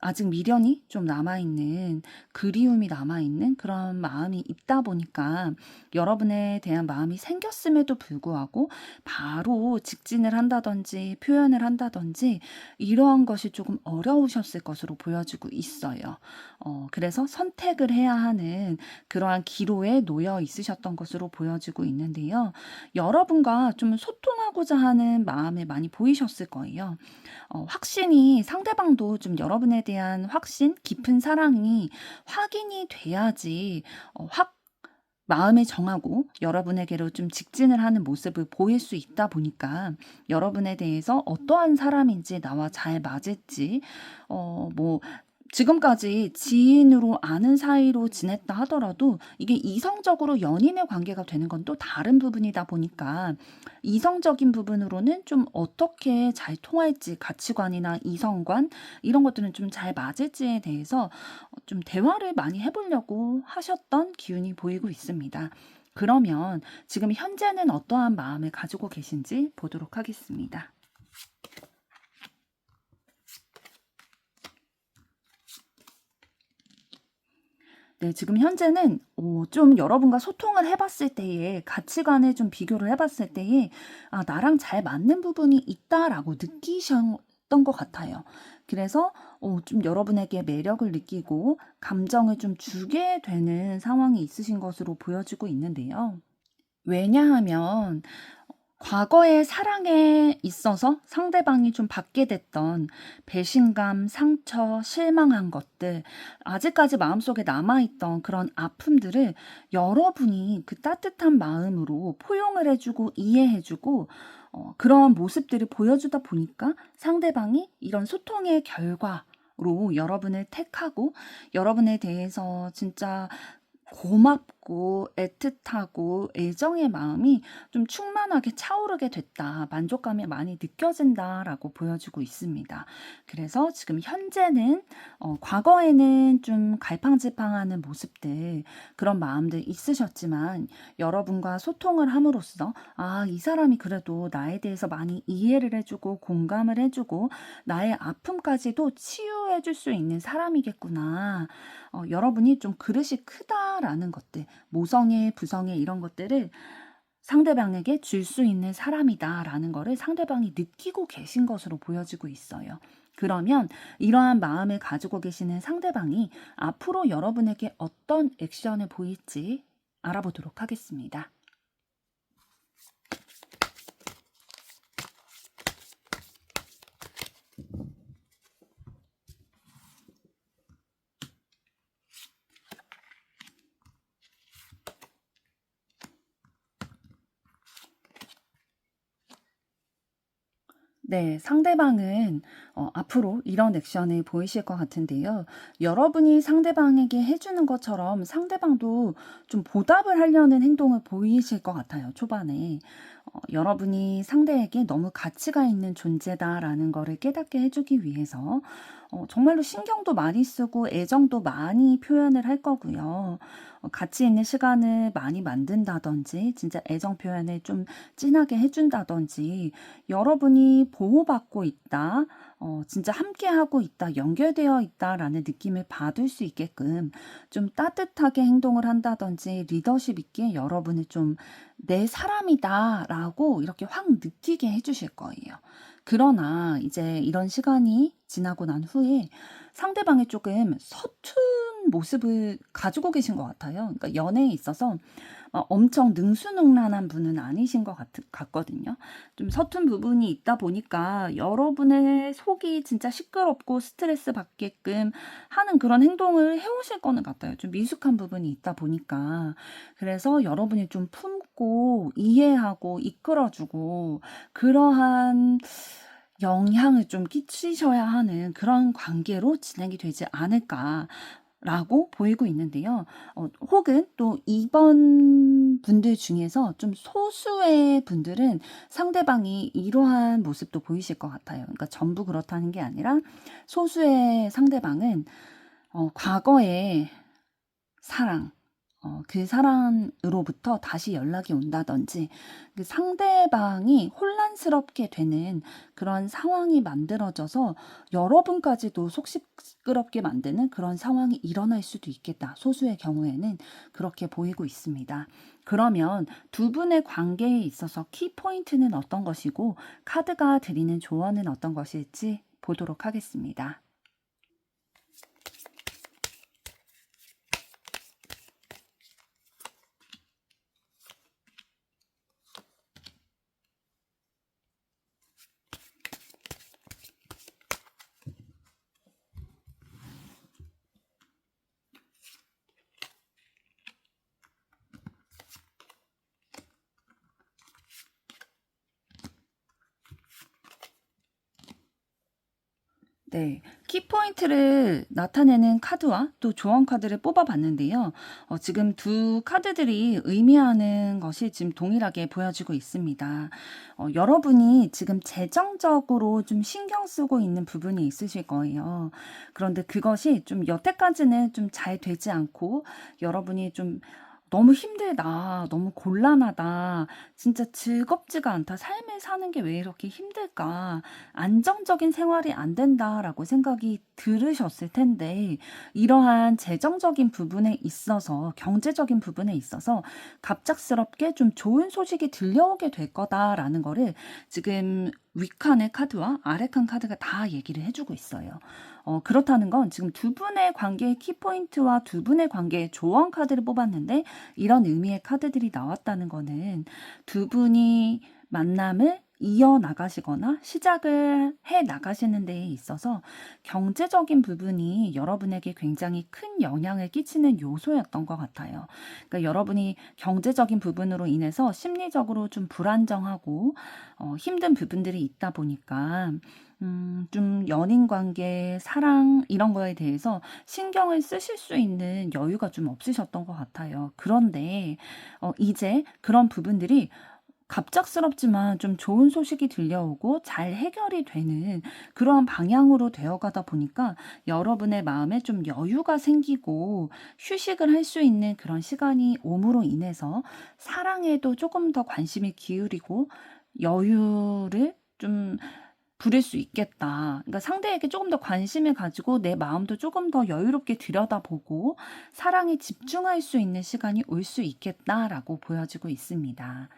아직 미련이 좀 남아있는, 그리움이 남아있는 그런 마음이 있다 보니까 여러분에 대한 마음이 생겼음에도 불구하고 바로 직진을 한다든지 표현을 한다든지 이러한 것이 조금 어려우셨을 것으로 보여지고 있어요. 그래서 선택을 해야 하는 그러한 기로에 놓여 있으셨던 것으로 보여지고 있는데요. 여러분과 좀 소통하고자 하는 마음을 많이 보이셨을 거예요. 확신이, 상대방도 좀 여러분에 대한 확신, 깊은 사랑이 확인이 돼야지 확 마음을 정하고 여러분에게로 좀 직진을 하는 모습을 보일 수 있다 보니까 여러분에 대해서 어떠한 사람인지, 나와 잘 맞을지, 뭐 지금까지 지인으로 아는 사이로 지냈다 하더라도 이게 이성적으로 연인의 관계가 되는 건 또 다른 부분이다 보니까 이성적인 부분으로는 좀 어떻게 잘 통할지, 가치관이나 이성관 이런 것들은 좀 잘 맞을지에 대해서 좀 대화를 많이 해보려고 하셨던 기운이 보이고 있습니다. 그러면 지금 현재는 어떠한 마음을 가지고 계신지 보도록 하겠습니다. 네, 지금 현재는 좀 여러분과 소통을 해봤을 때에, 가치관을 좀 비교를 해봤을 때에 나랑 잘 맞는 부분이 있다라고 느끼셨던 것 같아요. 그래서 좀 여러분에게 매력을 느끼고 감정을 좀 주게 되는 상황이 있으신 것으로 보여지고 있는데요. 왜냐하면 과거의 사랑에 있어서 상대방이 좀 받게 됐던 배신감, 상처, 실망한 것들, 아직까지 마음속에 남아있던 그런 아픔들을 여러분이 그 따뜻한 마음으로 포용을 해주고 이해해주고 그런 모습들을 보여주다 보니까 상대방이 이런 소통의 결과로 여러분을 택하고 여러분에 대해서 진짜 고맙고 애틋하고 애정의 마음이 좀 충만하게 차오르게 됐다. 만족감이 많이 느껴진다라고 보여주고 있습니다. 그래서 지금 현재는 과거에는 좀 갈팡질팡하는 모습들, 그런 마음들 있으셨지만 여러분과 소통을 함으로써 이 사람이 그래도 나에 대해서 많이 이해를 해주고 공감을 해주고 나의 아픔까지도 치유해줄 수 있는 사람이겠구나. 여러분이 좀 그릇이 크다라는 것들, 모성애, 부성애 이런 것들을 상대방에게 줄 수 있는 사람이다라는 거를 상대방이 느끼고 계신 것으로 보여지고 있어요. 그러면 이러한 마음을 가지고 계시는 상대방이 앞으로 여러분에게 어떤 액션을 보일지 알아보도록 하겠습니다. 네, 상대방은 앞으로 이런 액션을 보이실 것 같은데요. 여러분이 상대방에게 해주는 것처럼 상대방도 좀 보답을 하려는 행동을 보이실 것 같아요, 초반에. 여러분이 상대에게 너무 가치가 있는 존재다라는 거를 깨닫게 해주기 위해서 정말로 신경도 많이 쓰고 애정도 많이 표현을 할 거고요. 가치 있는 시간을 많이 만든다든지 진짜 애정 표현을 좀 진하게 해준다든지 여러분이 보호받고 있다, 진짜 함께하고 있다, 연결되어 있다라는 느낌을 받을 수 있게끔 좀 따뜻하게 행동을 한다든지 리더십 있게 여러분을 좀 내 사람이다라고 이렇게 확 느끼게 해주실 거예요. 그러나 이제 이런 시간이 지나고 난 후에 상대방이 조금 서툰 모습을 가지고 계신 것 같아요. 그러니까 연애에 있어서 엄청 능수능란한 분은 아니신 것 같거든요. 좀 서툰 부분이 있다 보니까 여러분의 속이 진짜 시끄럽고 스트레스 받게끔 하는 그런 행동을 해오실 거는 같아요. 좀 미숙한 부분이 있다 보니까. 그래서 여러분이 좀 품고 이해하고 이끌어주고 그러한 영향을 좀 끼치셔야 하는 그런 관계로 진행이 되지 않을까. 라고 보이고 있는데요. 혹은 또 2번 분들 중에서 좀 소수의 분들은 상대방이 이러한 모습도 보이실 것 같아요. 그러니까 전부 그렇다는 게 아니라 소수의 상대방은 과거의 사랑, 그 사람으로부터 다시 연락이 온다든지 그 상대방이 혼란스럽게 되는 그런 상황이 만들어져서 여러분까지도 속 시끄럽게 만드는 그런 상황이 일어날 수도 있겠다. 소수의 경우에는 그렇게 보이고 있습니다. 그러면 두 분의 관계에 있어서 키포인트는 어떤 것이고 카드가 드리는 조언은 어떤 것일지 보도록 하겠습니다. 네, 키포인트를 나타내는 카드와 또 조언 카드를 뽑아봤는데요. 지금 두 카드들이 의미하는 것이 지금 동일하게 보여지고 있습니다. 여러분이 지금 재정적으로 좀 신경 쓰고 있는 부분이 있으실 거예요. 그런데 그것이 좀 여태까지는 좀 잘 되지 않고 여러분이 좀 너무 힘들다, 너무 곤란하다, 진짜 즐겁지가 않다, 삶을 사는 게 왜 이렇게 힘들까, 안정적인 생활이 안 된다라고 생각이 들으셨을 텐데, 이러한 재정적인 부분에 있어서, 경제적인 부분에 있어서 갑작스럽게 좀 좋은 소식이 들려오게 될 거다라는 거를 지금 윗칸의 카드와 아래칸 카드가 다 얘기를 해주고 있어요. 그렇다는 건 지금 두 분의 관계의 키포인트와 두 분의 관계의 조언 카드를 뽑았는데 이런 의미의 카드들이 나왔다는 거는 두 분이 만남을 이어나가시거나 시작을 해 나가시는 데에 있어서 경제적인 부분이 여러분에게 굉장히 큰 영향을 끼치는 요소였던 것 같아요. 그러니까 여러분이 경제적인 부분으로 인해서 심리적으로 좀 불안정하고 힘든 부분들이 있다 보니까 좀 연인 관계, 사랑 이런 거에 대해서 신경을 쓰실 수 있는 여유가 좀 없으셨던 것 같아요. 그런데 이제 그런 부분들이 갑작스럽지만 좀 좋은 소식이 들려오고 잘 해결이 되는 그러한 방향으로 되어가다 보니까 여러분의 마음에 좀 여유가 생기고 휴식을 할 수 있는 그런 시간이 옴으로 인해서 사랑에도 조금 더 관심이 기울이고 여유를 좀 부릴 수 있겠다. 그러니까 상대에게 조금 더 관심을 가지고 내 마음도 조금 더 여유롭게 들여다보고 사랑에 집중할 수 있는 시간이 올 수 있겠다라고 보여지고 있습니다.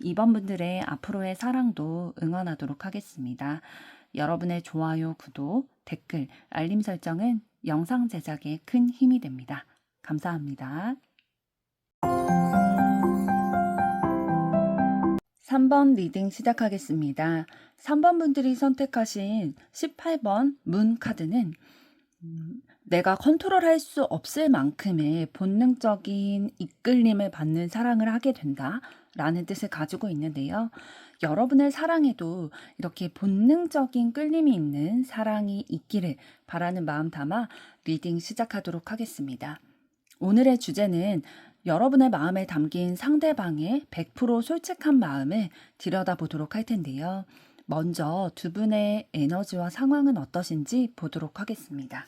이번 분들의 앞으로의 사랑도 응원하도록 하겠습니다. 여러분의 좋아요, 구독, 댓글, 알림 설정은 영상 제작에 큰 힘이 됩니다. 감사합니다. 3번 리딩 시작하겠습니다. 3번 분들이 선택하신 18번 문 카드는 내가 컨트롤할 수 없을 만큼의 본능적인 이끌림을 받는 사랑을 하게 된다 라는 뜻을 가지고 있는데요. 여러분의 사랑에도 이렇게 본능적인 끌림이 있는 사랑이 있기를 바라는 마음 담아 리딩 시작하도록 하겠습니다. 오늘의 주제는 여러분의 마음에 담긴 상대방의 100% 솔직한 마음을 들여다보도록 할 텐데요. 먼저 두 분의 에너지와 상황은 어떠신지 보도록 하겠습니다.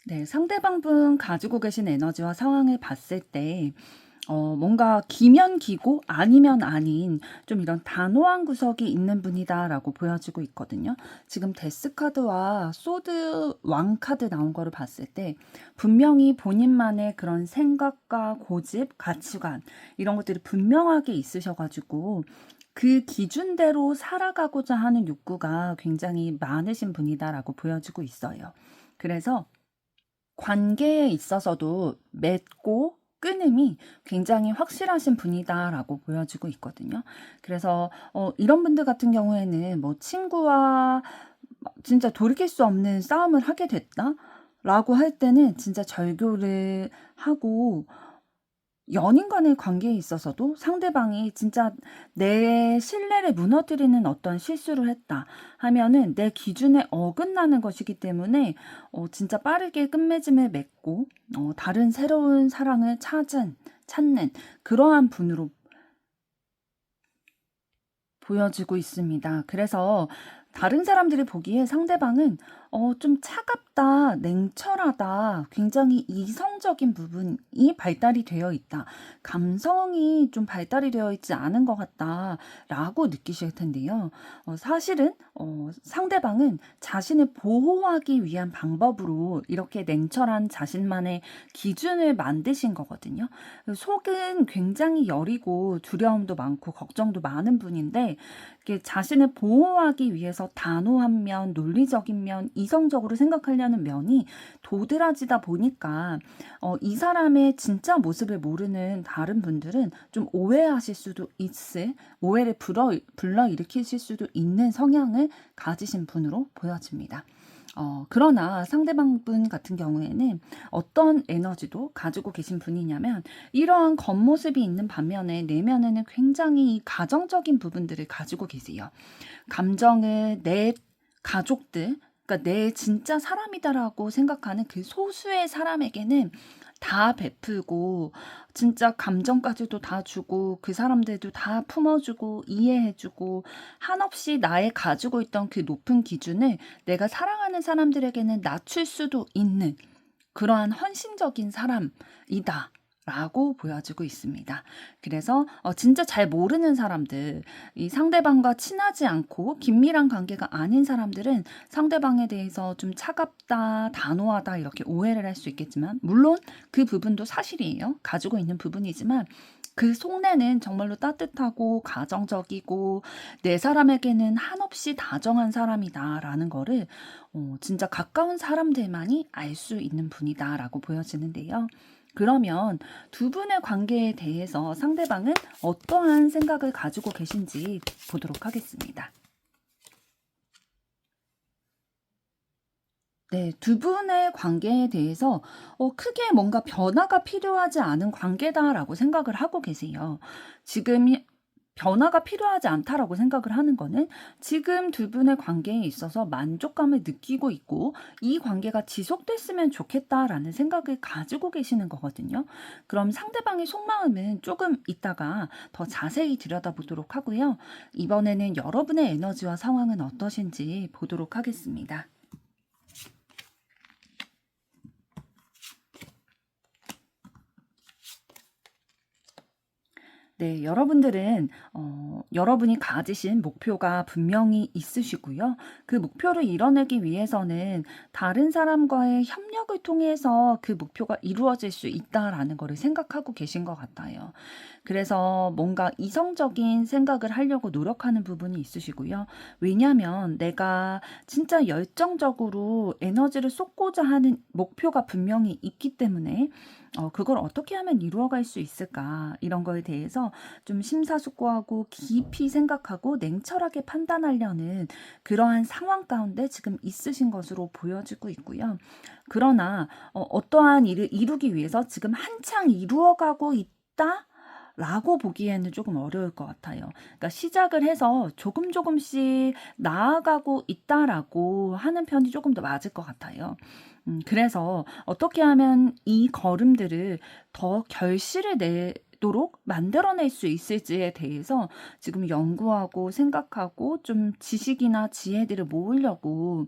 네, 상대방 분 가지고 계신 에너지와 상황을 봤을 때 뭔가 기면 기고 아니면 아닌 좀 이런 단호한 구석이 있는 분이다라고 보여지고 있거든요. 지금 데스 카드와 소드 왕 카드 나온 거를 봤을 때 분명히 본인만의 그런 생각과 고집, 가치관 이런 것들이 분명하게 있으셔가지고 그 기준대로 살아가고자 하는 욕구가 굉장히 많으신 분이다라고 보여지고 있어요. 그래서 관계에 있어서도 맺고 끊음이 굉장히 확실하신 분이다라고 보여지고 있거든요. 그래서 이런 분들 같은 경우에는 뭐 친구와 진짜 돌이킬 수 없는 싸움을 하게 됐다? 라고 할 때는 진짜 절교를 하고 연인 간의 관계에 있어서도 상대방이 진짜 내 신뢰를 무너뜨리는 어떤 실수를 했다 하면은 내 기준에 어긋나는 것이기 때문에 진짜 빠르게 끝맺음을 맺고 다른 새로운 사랑을 찾는 그러한 분으로 보여지고 있습니다. 그래서 다른 사람들이 보기에 상대방은 좀 차갑다, 냉철하다, 굉장히 이성적인 부분이 발달이 되어 있다. 감성이 좀 발달이 되어 있지 않은 것 같다라고 느끼실 텐데요. 사실은 상대방은 자신을 보호하기 위한 방법으로 이렇게 냉철한 자신만의 기준을 만드신 거거든요. 속은 굉장히 여리고 두려움도 많고 걱정도 많은 분인데 자신을 보호하기 위해서 단호한 면, 논리적인 면, 이성적으로 생각하려는 면이 도드라지다 보니까 이 사람의 진짜 모습을 모르는 다른 분들은 좀 오해하실 수도 오해를 불러일으키실 수도 있는 성향을 가지신 분으로 보여집니다. 그러나 상대방 분 같은 경우에는 어떤 에너지도 가지고 계신 분이냐면 이러한 겉모습이 있는 반면에 내면에는 굉장히 가정적인 부분들을 가지고 계세요. 감정을 내 가족들, 그러니까 내 진짜 사람이다라고 생각하는 그 소수의 사람에게는 다 베풀고 진짜 감정까지도 다 주고 그 사람들도 다 품어주고 이해해주고 한없이 나의 가지고 있던 그 높은 기준을 내가 사랑하는 사람들에게는 낮출 수도 있는 그러한 헌신적인 사람이다. 라고 보여지고 있습니다. 그래서 진짜 잘 모르는 사람들, 이 상대방과 친하지 않고 긴밀한 관계가 아닌 사람들은 상대방에 대해서 좀 차갑다, 단호하다 이렇게 오해를 할 수 있겠지만 물론 그 부분도 사실이에요. 가지고 있는 부분이지만 그 속내는 정말로 따뜻하고 가정적이고 내 사람에게는 한없이 다정한 사람이다라는 거를 진짜 가까운 사람들만이 알 수 있는 분이다라고 보여지는데요. 그러면 두 분의 관계에 대해서 상대방은 어떠한 생각을 가지고 계신지 보도록 하겠습니다. 네, 두 분의 관계에 대해서 크게 뭔가 변화가 필요하지 않은 관계다라고 생각을 하고 계세요. 지금 변화가 필요하지 않다라고 생각을 하는 거는 지금 두 분의 관계에 있어서 만족감을 느끼고 있고 이 관계가 지속됐으면 좋겠다라는 생각을 가지고 계시는 거거든요. 그럼 상대방의 속마음은 조금 이따가 더 자세히 들여다보도록 하고요. 이번에는 여러분의 에너지와 상황은 어떠신지 보도록 하겠습니다. 네, 여러분들은 여러분이 가지신 목표가 분명히 있으시고요. 그 목표를 이뤄내기 위해서는 다른 사람과의 협력을 통해서 그 목표가 이루어질 수 있다라는 거를 생각하고 계신 것 같아요. 그래서 뭔가 이성적인 생각을 하려고 노력하는 부분이 있으시고요. 왜냐하면 내가 진짜 열정적으로 에너지를 쏟고자 하는 목표가 분명히 있기 때문에 그걸 어떻게 하면 이루어갈 수 있을까? 이런 거에 대해서 좀 심사숙고하고 깊이 생각하고 냉철하게 판단하려는 그러한 상황 가운데 지금 있으신 것으로 보여지고 있고요. 그러나 어떠한 일을 이루기 위해서 지금 한창 이루어가고 있다? 라고 보기에는 조금 어려울 것 같아요. 그러니까 시작을 해서 조금씩 나아가고 있다라고 하는 편이 조금 더 맞을 것 같아요. 그래서 어떻게 하면 이 걸음들을 더 결실을 내도록 만들어낼 수 있을지에 대해서 지금 연구하고 생각하고 좀 지식이나 지혜들을 모으려고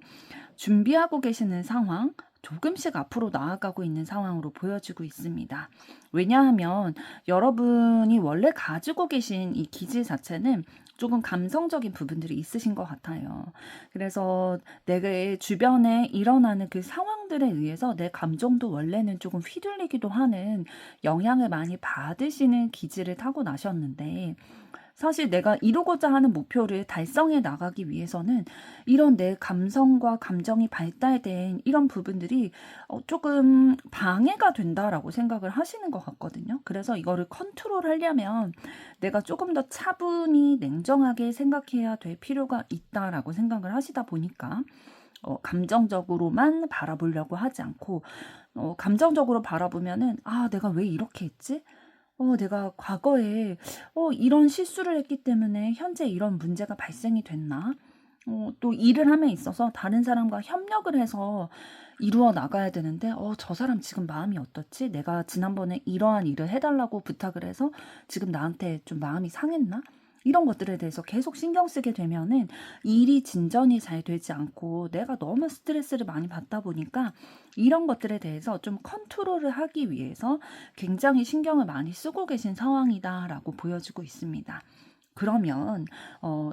준비하고 계시는 상황, 조금씩 앞으로 나아가고 있는 상황으로 보여지고 있습니다. 왜냐하면 여러분이 원래 가지고 계신 이 기질 자체는 조금 감성적인 부분들이 있으신 것 같아요. 그래서 내 주변에 일어나는 그 상황들에 의해서 내 감정도 원래는 조금 휘둘리기도 하는 영향을 많이 받으시는 기질을 타고 나셨는데 사실 내가 이루고자 하는 목표를 달성해 나가기 위해서는 이런 내 감성과 감정이 발달된 이런 부분들이 조금 방해가 된다라고 생각을 하시는 것 같거든요. 그래서 이거를 컨트롤하려면 내가 조금 더 차분히 냉정하게 생각해야 될 필요가 있다라고 생각을 하시다 보니까 감정적으로만 바라보려고 하지 않고 감정적으로 바라보면은 '아 내가 왜 이렇게 했지? 내가 과거에 이런 실수를 했기 때문에 현재 이런 문제가 발생이 됐나?' 또 일을 함에 있어서 다른 사람과 협력을 해서 이루어 나가야 되는데 '저 사람 지금 마음이 어떻지? 내가 지난번에 이러한 일을 해 달라고 부탁을 해서 지금 나한테 좀 마음이 상했나?' 이런 것들에 대해서 계속 신경 쓰게 되면은 일이 진전이 잘 되지 않고 내가 너무 스트레스를 많이 받다 보니까 이런 것들에 대해서 좀 컨트롤을 하기 위해서 굉장히 신경을 많이 쓰고 계신 상황이다라고 보여지고 있습니다. 그러면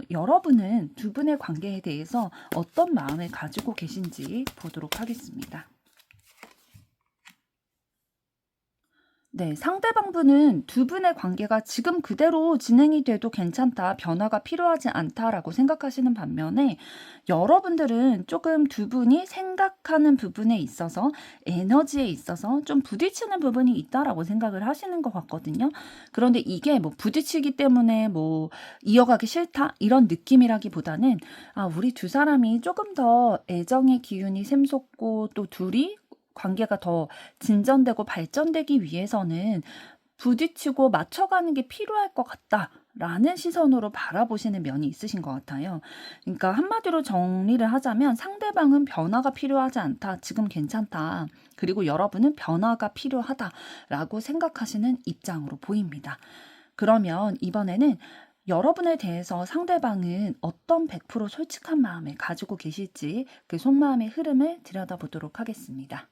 여러분은 두 분의 관계에 대해서 어떤 마음을 가지고 계신지 보도록 하겠습니다. 네, 상대방분은 두 분의 관계가 지금 그대로 진행이 돼도 괜찮다, 변화가 필요하지 않다라고 생각하시는 반면에 여러분들은 조금 두 분이 생각하는 부분에 있어서 에너지에 있어서 좀 부딪히는 부분이 있다라고 생각을 하시는 것 같거든요. 그런데 이게 뭐 부딪히기 때문에 뭐 이어가기 싫다 이런 느낌이라기보다는 우리 두 사람이 조금 더 애정의 기운이 샘솟고 또 둘이 관계가 더 진전되고 발전되기 위해서는 부딪히고 맞춰가는 게 필요할 것 같다라는 시선으로 바라보시는 면이 있으신 것 같아요. 그러니까 한마디로 정리를 하자면 상대방은 변화가 필요하지 않다, 지금 괜찮다. 그리고 여러분은 변화가 필요하다라고 생각하시는 입장으로 보입니다. 그러면 이번에는 여러분에 대해서 상대방은 어떤 100% 솔직한 마음을 가지고 계실지 그 속마음의 흐름을 들여다보도록 하겠습니다.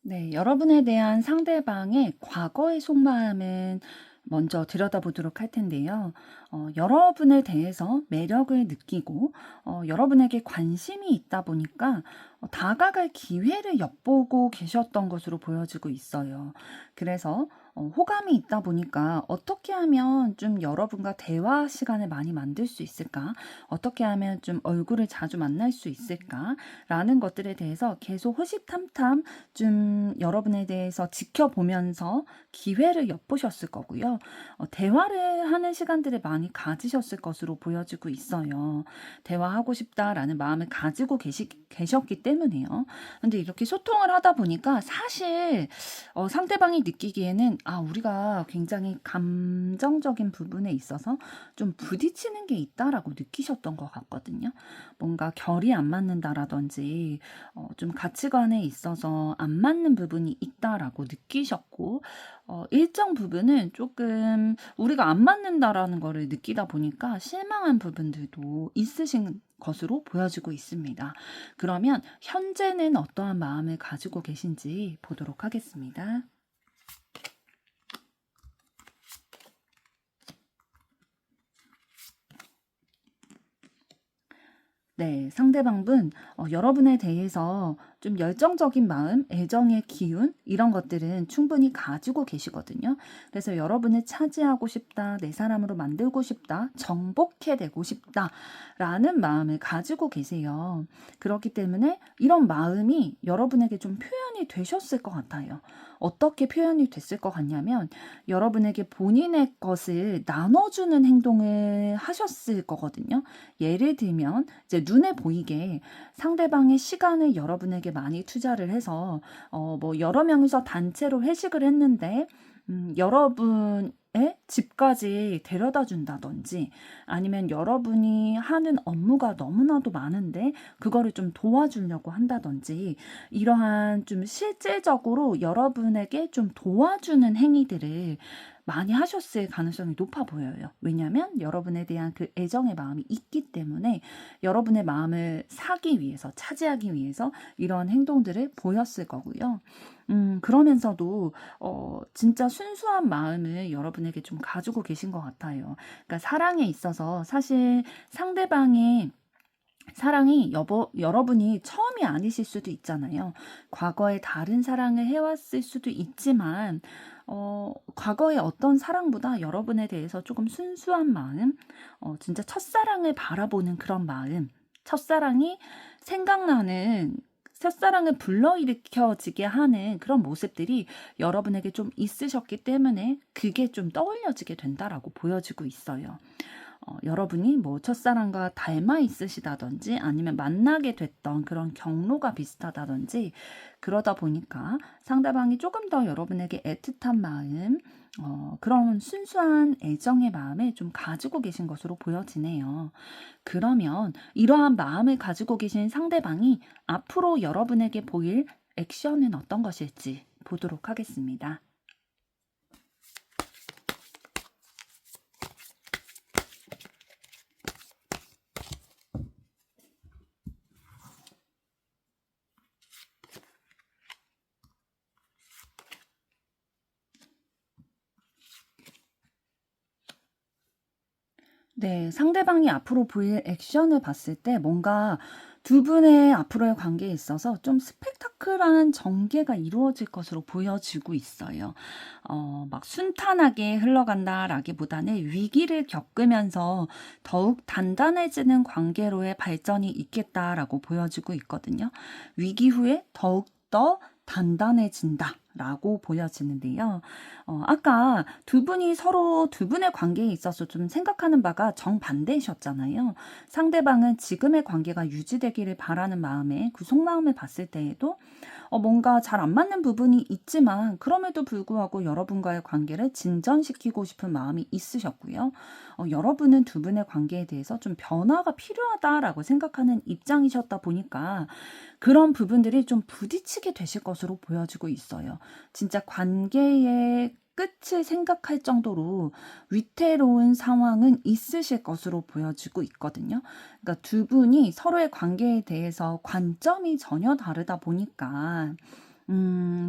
네, 여러분에 대한 상대방의 과거의 속마음은 먼저 들여다보도록 할 텐데요. 여러분에 대해서 매력을 느끼고 여러분에게 관심이 있다 보니까 다가갈 기회를 엿보고 계셨던 것으로 보여지고 있어요. 그래서 호감이 있다 보니까 어떻게 하면 좀 여러분과 대화 시간을 많이 만들 수 있을까? 어떻게 하면 좀 얼굴을 자주 만날 수 있을까? 라는 것들에 대해서 계속 호시탐탐 좀 여러분에 대해서 지켜보면서 기회를 엿보셨을 거고요. 대화를 하는 시간들을 많이 가지셨을 것으로 보여지고 있어요. 대화하고 싶다라는 마음을 가지고 계셨기 때문에요. 근데 이렇게 소통을 하다 보니까 사실 상대방이 느끼기에는 우리가 굉장히 감정적인 부분에 있어서 좀 부딪히는 게 있다라고 느끼셨던 것 같거든요. 뭔가 결이 안 맞는다라든지 좀 가치관에 있어서 안 맞는 부분이 있다라고 느끼셨고 일정 부분은 조금 우리가 안 맞는다라는 거를 느끼다 보니까 실망한 부분들도 있으신 것으로 보여지고 있습니다. 그러면 현재는 어떠한 마음을 가지고 계신지 보도록 하겠습니다. 네, 상대방분, 여러분에 대해서 좀 열정적인 마음, 애정의 기운, 이런 것들은 충분히 가지고 계시거든요. 그래서 여러분을 차지하고 싶다, 내 사람으로 만들고 싶다, 정복해내고 싶다, 라는 마음을 가지고 계세요. 그렇기 때문에 이런 마음이 여러분에게 좀 표현이 되셨을 것 같아요. 어떻게 표현이 됐을 것 같냐면, 여러분에게 본인의 것을 나눠주는 행동을 하셨을 거거든요. 예를 들면, 이제 눈에 보이게 상대방의 시간을 여러분에게 많이 투자를 해서 뭐 여러 명이서 단체로 회식을 했는데 여러분의 집까지 데려다 준다든지 아니면 여러분이 하는 업무가 너무나도 많은데 그거를 좀 도와주려고 한다든지 이러한 좀 실질적으로 여러분에게 좀 도와주는 행위들을 많이 하셨을 가능성이 높아 보여요. 왜냐하면 여러분에 대한 그 애정의 마음이 있기 때문에 여러분의 마음을 사기 위해서, 차지하기 위해서 이런 행동들을 보였을 거고요. 그러면서도 진짜 순수한 마음을 여러분에게 좀 가지고 계신 것 같아요. 그러니까 사랑에 있어서 사실 상대방의 사랑이 여러분이 처음이 아니실 수도 있잖아요. 과거에 다른 사랑을 해왔을 수도 있지만, 과거의 어떤 사랑보다 여러분에 대해서 조금 순수한 마음, 진짜 첫사랑을 바라보는 그런 마음, 첫사랑이 생각나는, 첫사랑을 불러일으켜지게 하는 그런 모습들이 여러분에게 좀 있으셨기 때문에 그게 좀 떠올려지게 된다라고 보여지고 있어요. 여러분이 뭐 첫사랑과 닮아 있으시다든지 아니면 만나게 됐던 그런 경로가 비슷하다든지 그러다 보니까 상대방이 조금 더 여러분에게 애틋한 마음, 그런 순수한 애정의 마음을 좀 가지고 계신 것으로 보여지네요. 그러면 이러한 마음을 가지고 계신 상대방이 앞으로 여러분에게 보일 액션은 어떤 것일지 보도록 하겠습니다. 네, 상대방이 앞으로 보일 액션을 봤을 때 뭔가 두 분의 앞으로의 관계에 있어서 좀 스펙타클한 전개가 이루어질 것으로 보여지고 있어요. 막 순탄하게 흘러간다라기보다는 위기를 겪으면서 더욱 단단해지는 관계로의 발전이 있겠다라고 보여지고 있거든요. 위기 후에 더욱더 단단해진다라고 보여지는데요. 아까 두 분이 서로 두 분의 관계에 있어서 좀 생각하는 바가 정반대이셨잖아요. 상대방은 지금의 관계가 유지되기를 바라는 마음에 그 속마음을 봤을 때에도 뭔가 잘 안 맞는 부분이 있지만 그럼에도 불구하고 여러분과의 관계를 진전시키고 싶은 마음이 있으셨고요. 여러분은 두 분의 관계에 대해서 좀 변화가 필요하다라고 생각하는 입장이셨다 보니까 그런 부분들이 좀 부딪히게 되실 것으로 보여지고 있어요. 진짜 관계의 끝을 생각할 정도로 위태로운 상황은 있으실 것으로 보여지고 있거든요. 그러니까 두 분이 서로의 관계에 대해서 관점이 전혀 다르다 보니까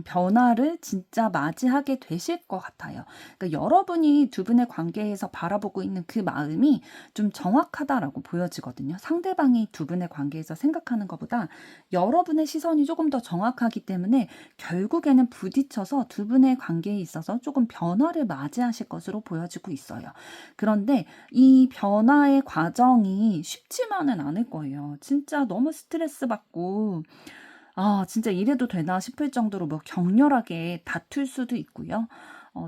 변화를 진짜 맞이하게 되실 것 같아요. 그러니까 여러분이 두 분의 관계에서 바라보고 있는 그 마음이 좀 정확하다라고 보여지거든요. 상대방이 두 분의 관계에서 생각하는 것보다 여러분의 시선이 조금 더 정확하기 때문에 결국에는 부딪혀서 두 분의 관계에 있어서 조금 변화를 맞이하실 것으로 보여지고 있어요. 그런데 이 변화의 과정이 쉽지만은 않을 거예요. 진짜 너무 스트레스 받고 진짜 이래도 되나 싶을 정도로 뭐 격렬하게 다툴 수도 있고요.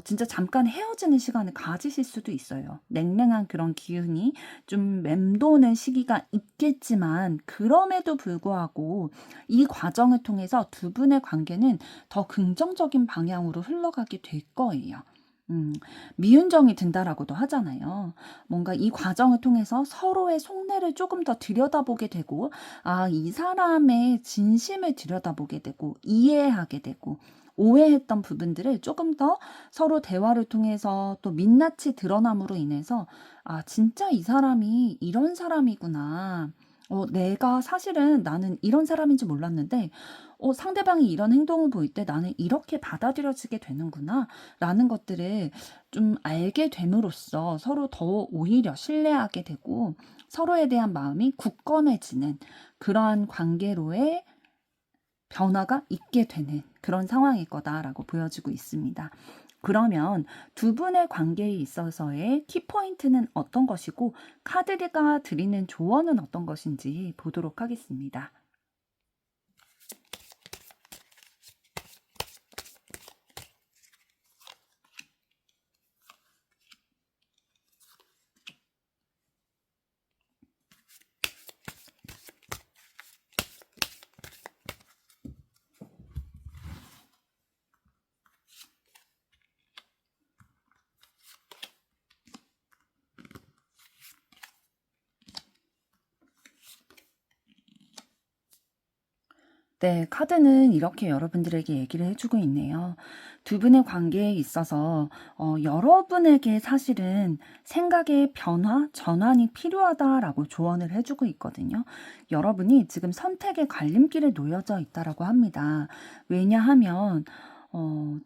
진짜 잠깐 헤어지는 시간을 가지실 수도 있어요. 냉랭한 그런 기운이 좀 맴도는 시기가 있겠지만 그럼에도 불구하고 이 과정을 통해서 두 분의 관계는 더 긍정적인 방향으로 흘러가게 될 거예요. 음, 미운정이 든다라고도 하잖아요. 뭔가 이 과정을 통해서 서로의 속내를 조금 더 들여다보게 되고, 이 사람의 진심을 들여다보게 되고, 이해하게 되고, 오해했던 부분들을 조금 더 서로 대화를 통해서 또 민낯이 드러남으로 인해서, 진짜 이 사람이 이런 사람이구나. 내가 사실은 나는 이런 사람인지 몰랐는데, 상대방이 이런 행동을 보일 때 나는 이렇게 받아들여지게 되는구나. 라는 것들을 좀 알게 됨으로써 서로 더 오히려 신뢰하게 되고 서로에 대한 마음이 굳건해지는 그러한 관계로의 변화가 있게 되는 그런 상황일 거다라고 보여지고 있습니다. 그러면 두 분의 관계에 있어서의 키포인트는 어떤 것이고 카드가 드리는 조언은 어떤 것인지 보도록 하겠습니다. 네, 카드는 이렇게 여러분들에게 얘기를 해주고 있네요. 두 분의 관계에 있어서 여러분에게 사실은 생각의 변화, 전환이 필요하다라고 조언을 해주고 있거든요. 여러분이 지금 선택의 갈림길에 놓여져 있다라고 합니다. 왜냐하면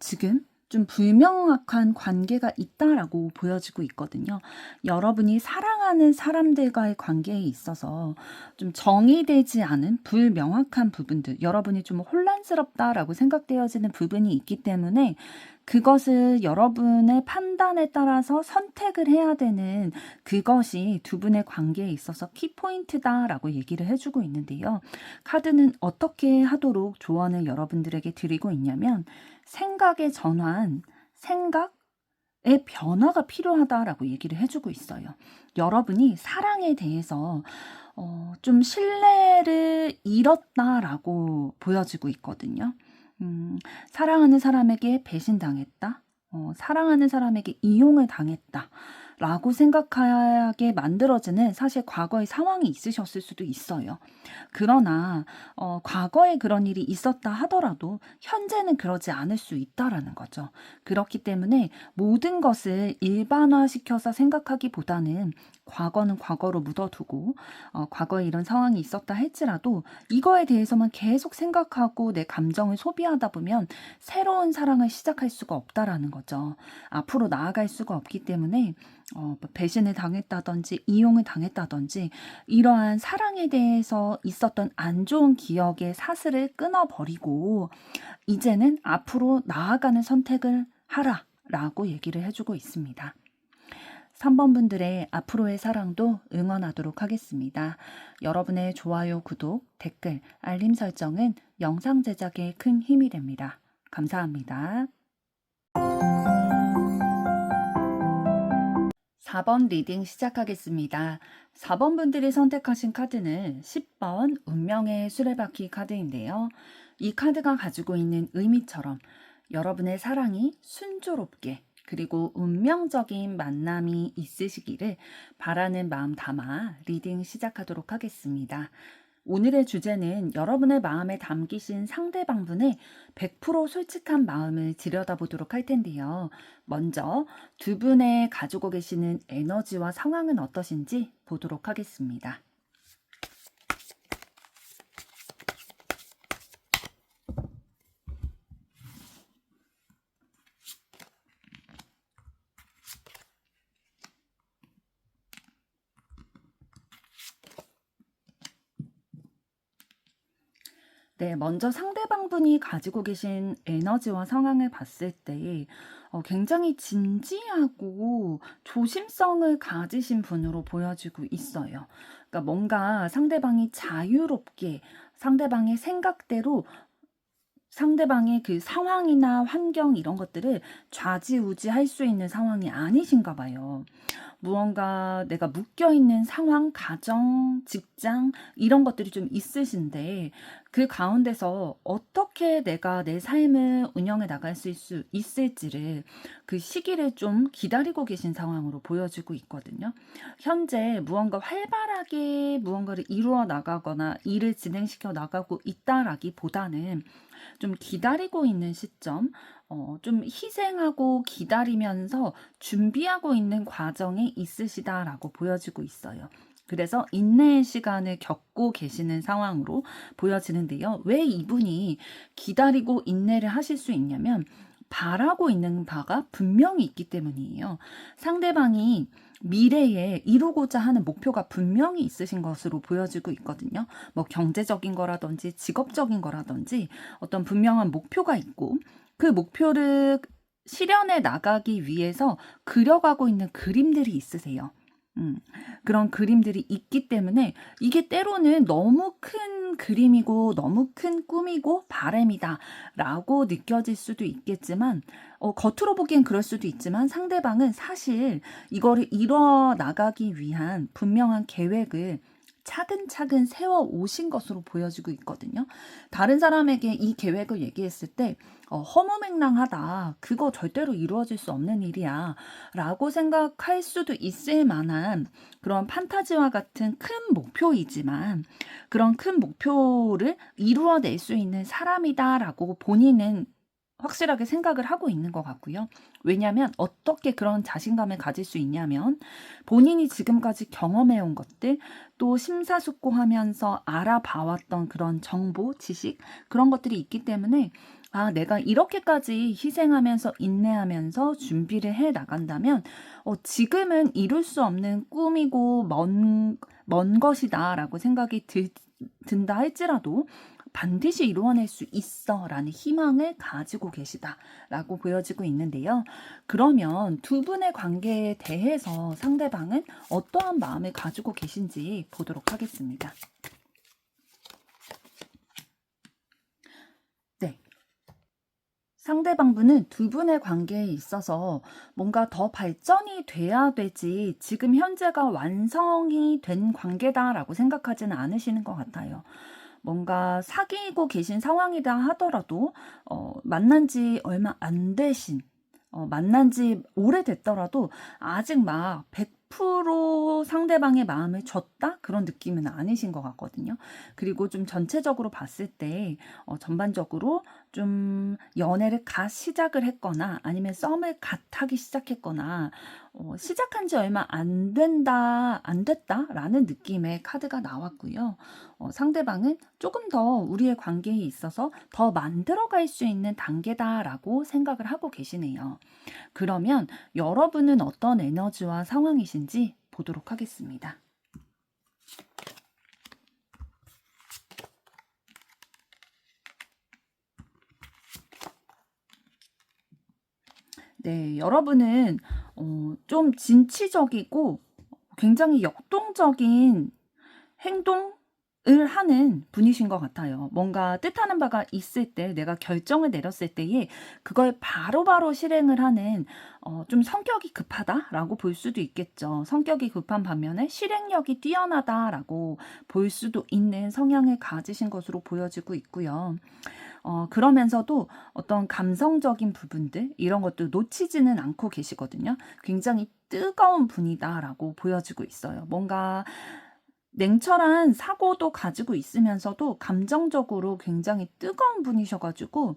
지금 좀 불명확한 관계가 있다라고 보여지고 있거든요. 여러분이 사랑하는 사람들과의 관계에 있어서 좀 정의되지 않은 불명확한 부분들, 여러분이 좀 혼란스럽다라고 생각되어지는 부분이 있기 때문에 그것을 여러분의 판단에 따라서 선택을 해야 되는 그것이 두 분의 관계에 있어서 키포인트다라고 얘기를 해주고 있는데요. 카드는 어떻게 하도록 조언을 여러분들에게 드리고 있냐면 생각의 전환, 생각의 변화가 필요하다라고 얘기를 해주고 있어요. 여러분이 사랑에 대해서 좀 신뢰를 잃었다라고 보여지고 있거든요. 사랑하는 사람에게 배신당했다. 사랑하는 사람에게 이용을 당했다. 라고 생각하게 만들어지는 사실 과거의 상황이 있으셨을 수도 있어요. 그러나 과거에 그런 일이 있었다 하더라도 현재는 그러지 않을 수 있다라는 거죠. 그렇기 때문에 모든 것을 일반화시켜서 생각하기보다는 과거는 과거로 묻어두고 과거에 이런 상황이 있었다 할지라도 이거에 대해서만 계속 생각하고 내 감정을 소비하다 보면 새로운 사랑을 시작할 수가 없다라는 거죠. 앞으로 나아갈 수가 없기 때문에 배신을 당했다든지 이용을 당했다든지 이러한 사랑에 대해서 있었던 안 좋은 기억의 사슬을 끊어버리고 이제는 앞으로 나아가는 선택을 하라 라고 얘기를 해주고 있습니다. 3번 분들의 앞으로의 사랑도 응원하도록 하겠습니다. 여러분의 좋아요, 구독, 댓글, 알림 설정은 영상 제작에 큰 힘이 됩니다. 감사합니다. 4번 리딩 시작하겠습니다. 4번 분들이 선택하신 카드는 10번 운명의 수레바퀴 카드인데요. 이 카드가 가지고 있는 의미처럼 여러분의 사랑이 순조롭게 그리고 운명적인 만남이 있으시기를 바라는 마음 담아 리딩 시작하도록 하겠습니다. 오늘의 주제는 여러분의 마음에 담기신 상대방분의 100% 솔직한 마음을 들여다보도록 할 텐데요. 먼저 두 분의 가지고 계시는 에너지와 상황은 어떠신지 보도록 하겠습니다. 네, 먼저 상대방분이 가지고 계신 에너지와 상황을 봤을 때 굉장히 진지하고 조심성을 가지신 분으로 보여지고 있어요. 그러니까 뭔가 상대방이 자유롭게 상대방의 생각대로 상대방의 그 상황이나 환경 이런 것들을 좌지우지할 수 있는 상황이 아니신가 봐요. 무언가 내가 묶여있는 상황, 가정, 직장 이런 것들이 좀 있으신데 그 가운데서 어떻게 내가 내 삶을 운영해 나갈 수 있을지를 그 시기를 좀 기다리고 계신 상황으로 보여지고 있거든요. 현재 무언가 활발하게 무언가를 이루어 나가거나 일을 진행시켜 나가고 있다라기보다는 좀 기다리고 있는 시점, 좀 희생하고 기다리면서 준비하고 있는 과정에 있으시다라고 보여지고 있어요. 그래서 인내의 시간을 겪고 계시는 상황으로 보여지는데요. 왜 이분이 기다리고 인내를 하실 수 있냐면 바라고 있는 바가 분명히 있기 때문이에요. 상대방이 미래에 이루고자 하는 목표가 분명히 있으신 것으로 보여지고 있거든요. 뭐 경제적인 거라든지 직업적인 거라든지 어떤 분명한 목표가 있고 그 목표를 실현해 나가기 위해서 그려가고 있는 그림들이 있으세요. 그런 그림들이 있기 때문에 이게 때로는 너무 큰 그림이고 너무 큰 꿈이고 바람이다 라고 느껴질 수도 있겠지만 겉으로 보기엔 그럴 수도 있지만 상대방은 사실 이거를 이뤄 나가기 위한 분명한 계획을 차근차근 세워 오신 것으로 보여지고 있거든요. 다른 사람에게 이 계획을 얘기했을 때 허무맹랑하다. 그거 절대로 이루어질 수 없는 일이야. 라고 생각할 수도 있을 만한 그런 판타지와 같은 큰 목표이지만 그런 큰 목표를 이루어낼 수 있는 사람이다라고 본인은 확실하게 생각을 하고 있는 것 같고요. 왜냐하면 어떻게 그런 자신감을 가질 수 있냐면 본인이 지금까지 경험해온 것들 또 심사숙고하면서 알아봐왔던 그런 정보, 지식 그런 것들이 있기 때문에 내가 이렇게까지 희생하면서 인내하면서 준비를 해 나간다면 지금은 이룰 수 없는 꿈이고 먼 것이다 라고 생각이 든다 할지라도 반드시 이루어낼 수 있어 라는 희망을 가지고 계시다라고 보여지고 있는데요. 그러면 두 분의 관계에 대해서 상대방은 어떠한 마음을 가지고 계신지 보도록 하겠습니다. 네. 상대방분은 두 분의 관계에 있어서 뭔가 더 발전이 돼야 되지 지금 현재가 완성이 된 관계다라고 생각하지는 않으시는 것 같아요. 뭔가 사귀고 계신 상황이다 하더라도 만난 지 얼마 안 되신 만난 지 오래됐더라도 아직 막 100% 상대방의 마음을 줬다? 그런 느낌은 아니신 것 같거든요. 그리고 좀 전체적으로 봤을 때 전반적으로 좀 연애를 갓 시작을 했거나 아니면 썸을 갓 타기 시작했거나 시작한 지 얼마 안 됐다라는 느낌의 카드가 나왔고요. 상대방은 조금 더 우리의 관계에 있어서 더 만들어갈 수 있는 단계다라고 생각을 하고 계시네요. 그러면 여러분은 어떤 에너지와 상황이신지 보도록 하겠습니다. 네, 여러분은 좀 진취적이고 굉장히 역동적인 행동을 하는 분이신 것 같아요. 뭔가 뜻하는 바가 있을 때 내가 결정을 내렸을 때에 그걸 바로바로 실행을 하는 좀 성격이 급하다라고 볼 수도 있겠죠. 성격이 급한 반면에 실행력이 뛰어나다라고 볼 수도 있는 성향을 가지신 것으로 보여지고 있고요. 그러면서도 어떤 감성적인 부분들 이런 것도 놓치지는 않고 계시거든요. 굉장히 뜨거운 분이다라고 보여지고 있어요. 뭔가 냉철한 사고도 가지고 있으면서도 감정적으로 굉장히 뜨거운 분이셔가지고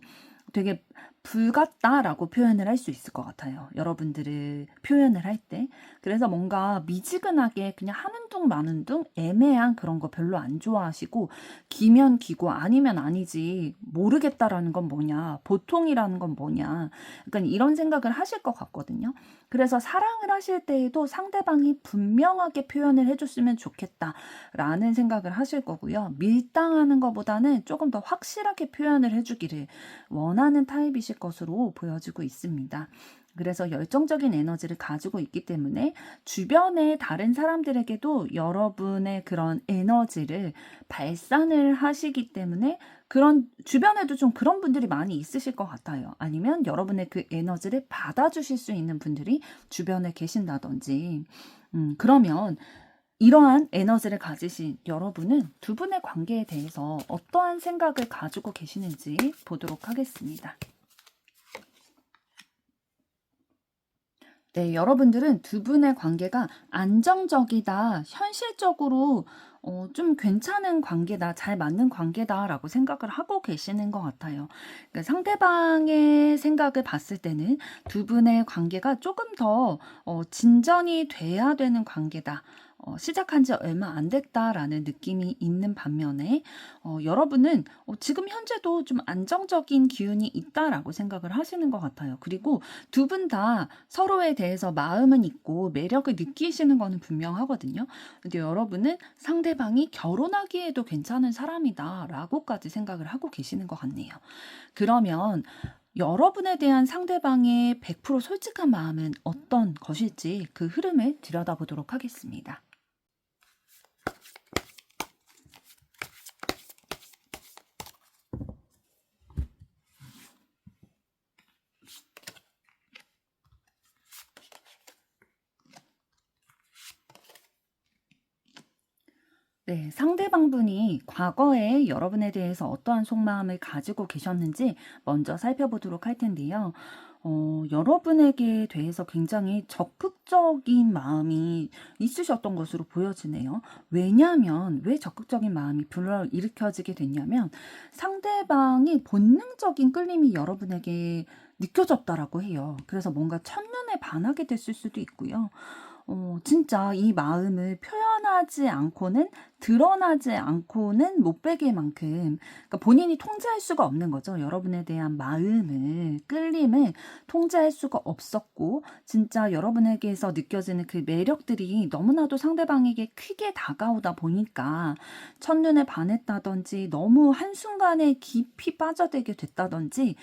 되게 불같다라고 표현을 할 수 있을 것 같아요. 여러분들을 표현을 할 때. 그래서 뭔가 미지근하게 그냥 하는 둥 마는 둥 애매한 그런 거 별로 안 좋아하시고 기면 기고 아니면 아니지 모르겠다라는 건 뭐냐 보통이라는 건 뭐냐 약간 이런 생각을 하실 것 같거든요. 그래서 사랑을 하실 때에도 상대방이 분명하게 표현을 해줬으면 좋겠다라는 생각을 하실 거고요. 밀당하는 것보다는 조금 더 확실하게 표현을 해주기를 원하는 타입이실 것으로 보여지고 있습니다. 그래서 열정적인 에너지를 가지고 있기 때문에 주변의 다른 사람들에게도 여러분의 그런 에너지를 발산을 하시기 때문에 그런 주변에도 좀 그런 분들이 많이 있으실 것 같아요. 아니면 여러분의 그 에너지를 받아주실 수 있는 분들이 주변에 계신다든지 그러면 이러한 에너지를 가지신 여러분은 두 분의 관계에 대해서 어떠한 생각을 가지고 계시는지 보도록 하겠습니다. 네, 여러분들은 두 분의 관계가 안정적이다, 현실적으로 좀 괜찮은 관계다, 잘 맞는 관계다라고 생각을 하고 계시는 것 같아요. 그러니까 상대방의 생각을 봤을 때는 두 분의 관계가 조금 더 진전이 돼야 되는 관계다. 시작한 지 얼마 안 됐다라는 느낌이 있는 반면에 여러분은 지금 현재도 좀 안정적인 기운이 있다라고 생각을 하시는 것 같아요. 그리고 두 분 다 서로에 대해서 마음은 있고 매력을 느끼시는 거는 분명하거든요. 근데 여러분은 상대방이 결혼하기에도 괜찮은 사람이다라고까지 생각을 하고 계시는 것 같네요. 그러면 여러분에 대한 상대방의 100% 솔직한 마음은 어떤 것일지 그 흐름을 들여다보도록 하겠습니다. 네, 상대방분이 과거에 여러분에 대해서 어떠한 속마음을 가지고 계셨는지 먼저 살펴보도록 할 텐데요. 여러분에게 대해서 굉장히 적극적인 마음이 있으셨던 것으로 보여지네요. 왜냐하면 왜 적극적인 마음이 불러일으켜지게 됐냐면 상대방이 본능적인 끌림이 여러분에게 느껴졌다라고 해요. 그래서 뭔가 첫눈에 반하게 됐을 수도 있고요. 진짜 이 마음을 표현하지 않고는, 드러나지 않고는 못 베길 만큼, 그러니까 본인이 통제할 수가 없는 거죠. 여러분에 대한 마음을, 끌림을 통제할 수가 없었고, 진짜 여러분에게서 느껴지는 그 매력들이 너무나도 상대방에게 크게 다가오다 보니까 첫눈에 반했다든지, 너무 한순간에 깊이 빠져들게 됐다든지,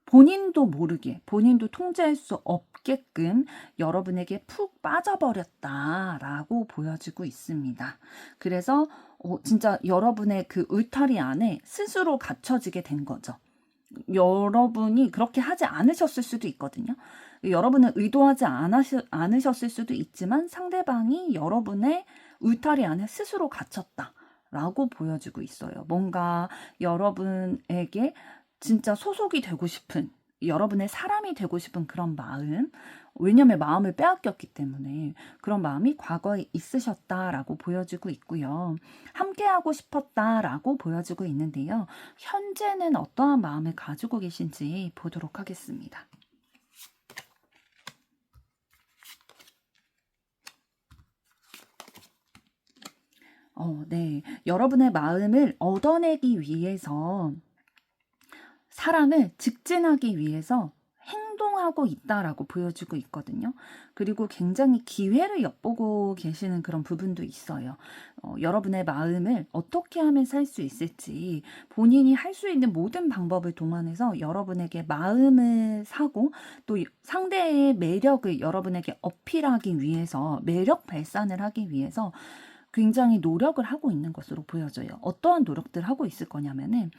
본인도 모르게, 본인도 통제할 수 없게끔 여러분에게 푹 빠져버렸다라고 보여지고 있습니다. 그래서 진짜 여러분의 그 울타리 안에 스스로 갇혀지게 된 거죠. 여러분이 그렇게 하지 않으셨을 수도 있거든요. 여러분은 의도하지 않으셨을 수도 있지만 상대방이 여러분의 울타리 안에 스스로 갇혔다라고 보여지고 있어요. 뭔가 여러분에게 진짜 소속이 되고 싶은, 여러분의 사람이 되고 싶은 그런 마음, 왜냐면 마음을 빼앗겼기 때문에 그런 마음이 과거에 있으셨다라고 보여지고 있고요. 함께하고 싶었다라고 보여지고 있는데요. 현재는 어떠한 마음을 가지고 계신지 보도록 하겠습니다. 네. 여러분의 마음을 얻어내기 위해서, 사랑을 직진하기 위해서 행동하고 있다라고 보여지고 있거든요. 그리고 굉장히 기회를 엿보고 계시는 그런 부분도 있어요. 여러분의 마음을 어떻게 하면 살 수 있을지 본인이 할 수 있는 모든 방법을 동원해서 여러분에게 마음을 사고, 또 상대의 매력을 여러분에게 어필하기 위해서, 매력 발산을 하기 위해서 굉장히 노력을 하고 있는 것으로 보여져요. 어떠한 노력들을 하고 있을 거냐면은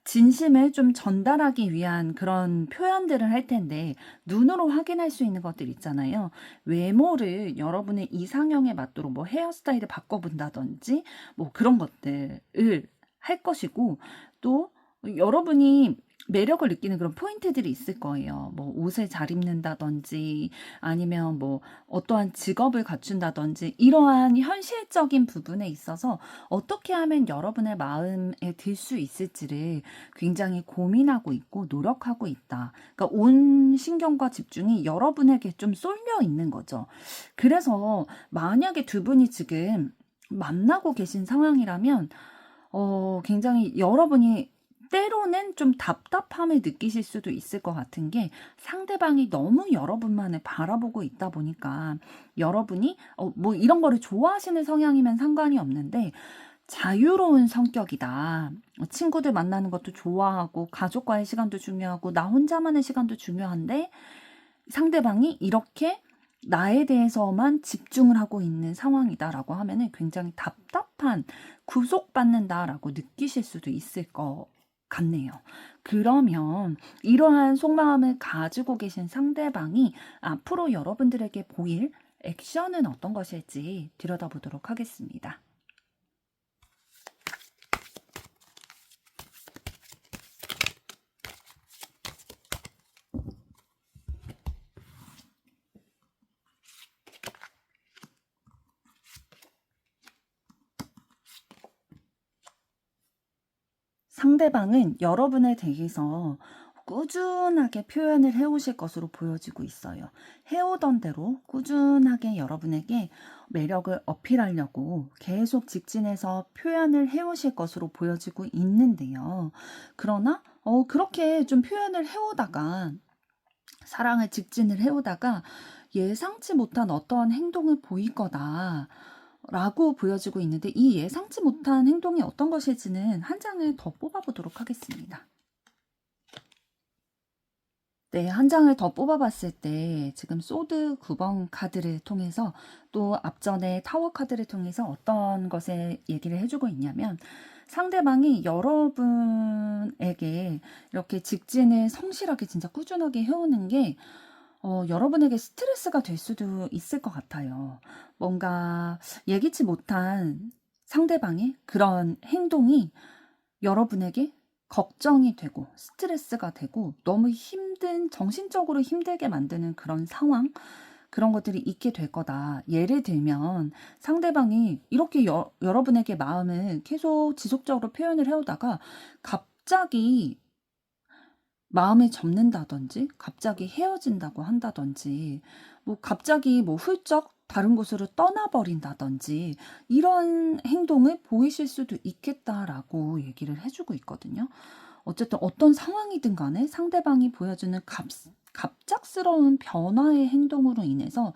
진심을 좀 전달하기 위한 그런 표현들을 할 텐데, 눈으로 확인할 수 있는 것들 있잖아요. 외모를 여러분의 이상형에 맞도록 뭐 헤어스타일을 바꿔본다든지 뭐 그런 것들을 할 것이고, 또 여러분이 매력을 느끼는 그런 포인트들이 있을 거예요. 뭐 옷을 잘 입는다든지, 아니면 뭐 어떠한 직업을 갖춘다든지, 이러한 현실적인 부분에 있어서 어떻게 하면 여러분의 마음에 들 수 있을지를 굉장히 고민하고 있고 노력하고 있다. 그러니까 온 신경과 집중이 여러분에게 좀 쏠려 있는 거죠. 그래서 만약에 두 분이 지금 만나고 계신 상황이라면 굉장히 여러분이 때로는 좀 답답함을 느끼실 수도 있을 것 같은 게, 상대방이 너무 여러분만을 바라보고 있다 보니까, 여러분이 뭐 이런 거를 좋아하시는 성향이면 상관이 없는데 자유로운 성격이다. 친구들 만나는 것도 좋아하고, 가족과의 시간도 중요하고, 나 혼자만의 시간도 중요한데 상대방이 이렇게 나에 대해서만 집중을 하고 있는 상황이다라고 하면은 굉장히 답답한, 구속받는다라고 느끼실 수도 있을 것 같네요. 그러면 이러한 속마음을 가지고 계신 상대방이 앞으로 여러분들에게 보일 액션은 어떤 것일지 들여다보도록 하겠습니다. 상대방은 여러분에 대해서 꾸준하게 표현을 해오실 것으로 보여지고 있어요. 해오던 대로 꾸준하게 여러분에게 매력을 어필하려고 계속 직진해서 표현을 해오실 것으로 보여지고 있는데요. 그러나 그렇게 좀 표현을 해오다가, 사랑을 직진을 해오다가 예상치 못한 어떠한 행동을 보일 거다 라고 보여지고 있는데, 이 예상치 못한 행동이 어떤 것일지는 한 장을 더 뽑아보도록 하겠습니다. 네, 한 장을 더 뽑아봤을 때 지금 소드 9번 카드를 통해서, 또 앞전에 타워 카드를 통해서 어떤 것에 얘기를 해주고 있냐면, 상대방이 여러분에게 이렇게 직진을 성실하게 진짜 꾸준하게 해오는 게 여러분에게 스트레스가 될 수도 있을 것 같아요. 뭔가 예기치 못한 상대방의 그런 행동이 여러분에게 걱정이 되고 스트레스가 되고 너무 정신적으로 힘들게 만드는 그런 상황, 그런 것들이 있게 될 거다. 예를 들면 상대방이 이렇게 여러분에게 마음을 계속 지속적으로 표현을 해오다가 갑자기 마음을 접는다든지, 갑자기 헤어진다고 한다든지, 뭐 갑자기 뭐 훌쩍 다른 곳으로 떠나버린다든지 이런 행동을 보이실 수도 있겠다라고 얘기를 해주고 있거든요. 어쨌든 어떤 상황이든 간에 상대방이 보여주는 갑작스러운 변화의 행동으로 인해서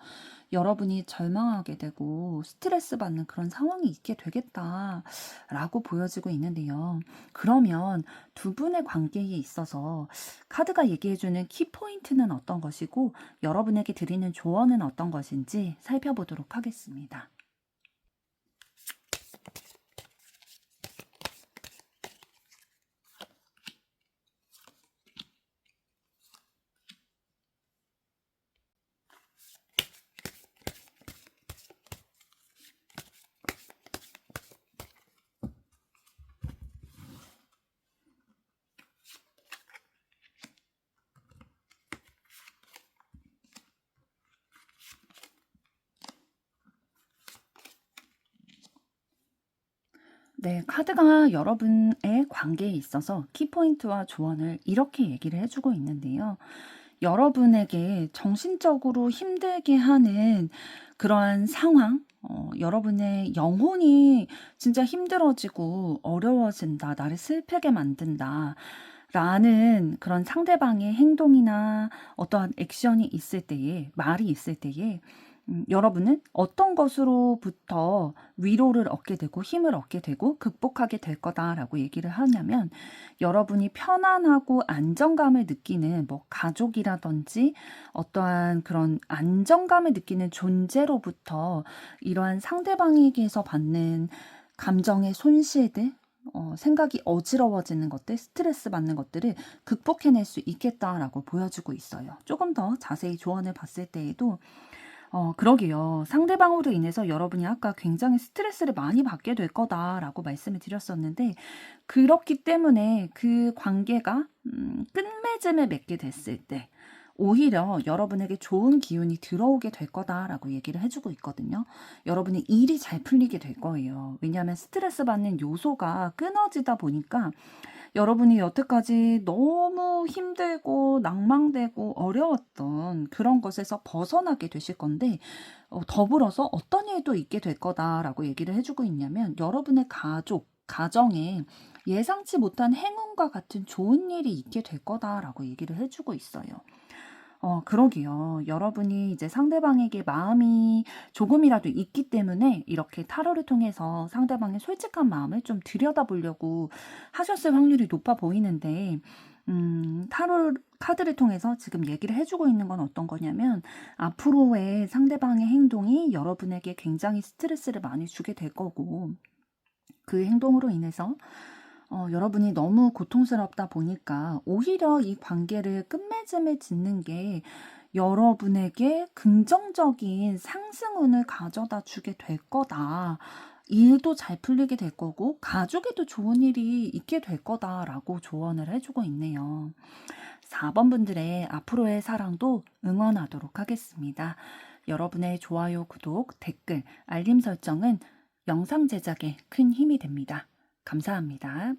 여러분이 절망하게 되고 스트레스 받는 그런 상황이 있게 되겠다라고 보여지고 있는데요. 그러면 두 분의 관계에 있어서 카드가 얘기해주는 키포인트는 어떤 것이고 여러분에게 드리는 조언은 어떤 것인지 살펴보도록 하겠습니다. 네, 카드가 여러분의 관계에 있어서 키포인트와 조언을 이렇게 얘기를 해주고 있는데요. 여러분에게 정신적으로 힘들게 하는 그러한 상황, 여러분의 영혼이 진짜 힘들어지고 어려워진다, 나를 슬프게 만든다, 라는 그런 상대방의 행동이나 어떠한 액션이 있을 때에, 말이 있을 때에, 여러분은 어떤 것으로부터 위로를 얻게 되고 힘을 얻게 되고 극복하게 될 거다라고 얘기를 하냐면 여러분이 편안하고 안정감을 느끼는 뭐 가족이라든지 어떠한 그런 안정감을 느끼는 존재로부터 이러한 상대방에게서 받는 감정의 손실들 생각이 어지러워지는 것들, 스트레스 받는 것들을 극복해낼 수 있겠다라고 보여주고 있어요. 조금 더 자세히 조언을 봤을 때에도 그러게요. 상대방으로 인해서 여러분이 아까 굉장히 스트레스를 많이 받게 될 거다라고 말씀을 드렸었는데, 그렇기 때문에 그 관계가 끝맺음을 맺게 됐을 때, 오히려 여러분에게 좋은 기운이 들어오게 될 거다라고 얘기를 해주고 있거든요. 여러분의 일이 잘 풀리게 될 거예요. 왜냐하면 스트레스 받는 요소가 끊어지다 보니까 여러분이 여태까지 너무 힘들고 낭망되고 어려웠던 그런 것에서 벗어나게 되실 건데 더불어서 어떤 일도 있게 될 거다라고 얘기를 해주고 있냐면 여러분의 가정에 예상치 못한 행운과 같은 좋은 일이 있게 될 거다라고 얘기를 해주고 있어요. 그러게요. 여러분이 이제 상대방에게 마음이 조금이라도 있기 때문에 이렇게 타로를 통해서 상대방의 솔직한 마음을 좀 들여다보려고 하셨을 확률이 높아 보이는데, 타로 카드를 통해서 지금 얘기를 해주고 있는 건 어떤 거냐면, 앞으로의 상대방의 행동이 여러분에게 굉장히 스트레스를 많이 주게 될 거고, 그 행동으로 인해서 여러분이 너무 고통스럽다 보니까 오히려 이 관계를 끝맺음을 짓는 게 여러분에게 긍정적인 상승운을 가져다 주게 될 거다. 일도 잘 풀리게 될 거고 가족에도 좋은 일이 있게 될 거다라고 조언을 해주고 있네요. 4번 분들의 앞으로의 사랑도 응원하도록 하겠습니다. 여러분의 좋아요, 구독, 댓글, 알림 설정은 영상 제작에 큰 힘이 됩니다. 감사합니다.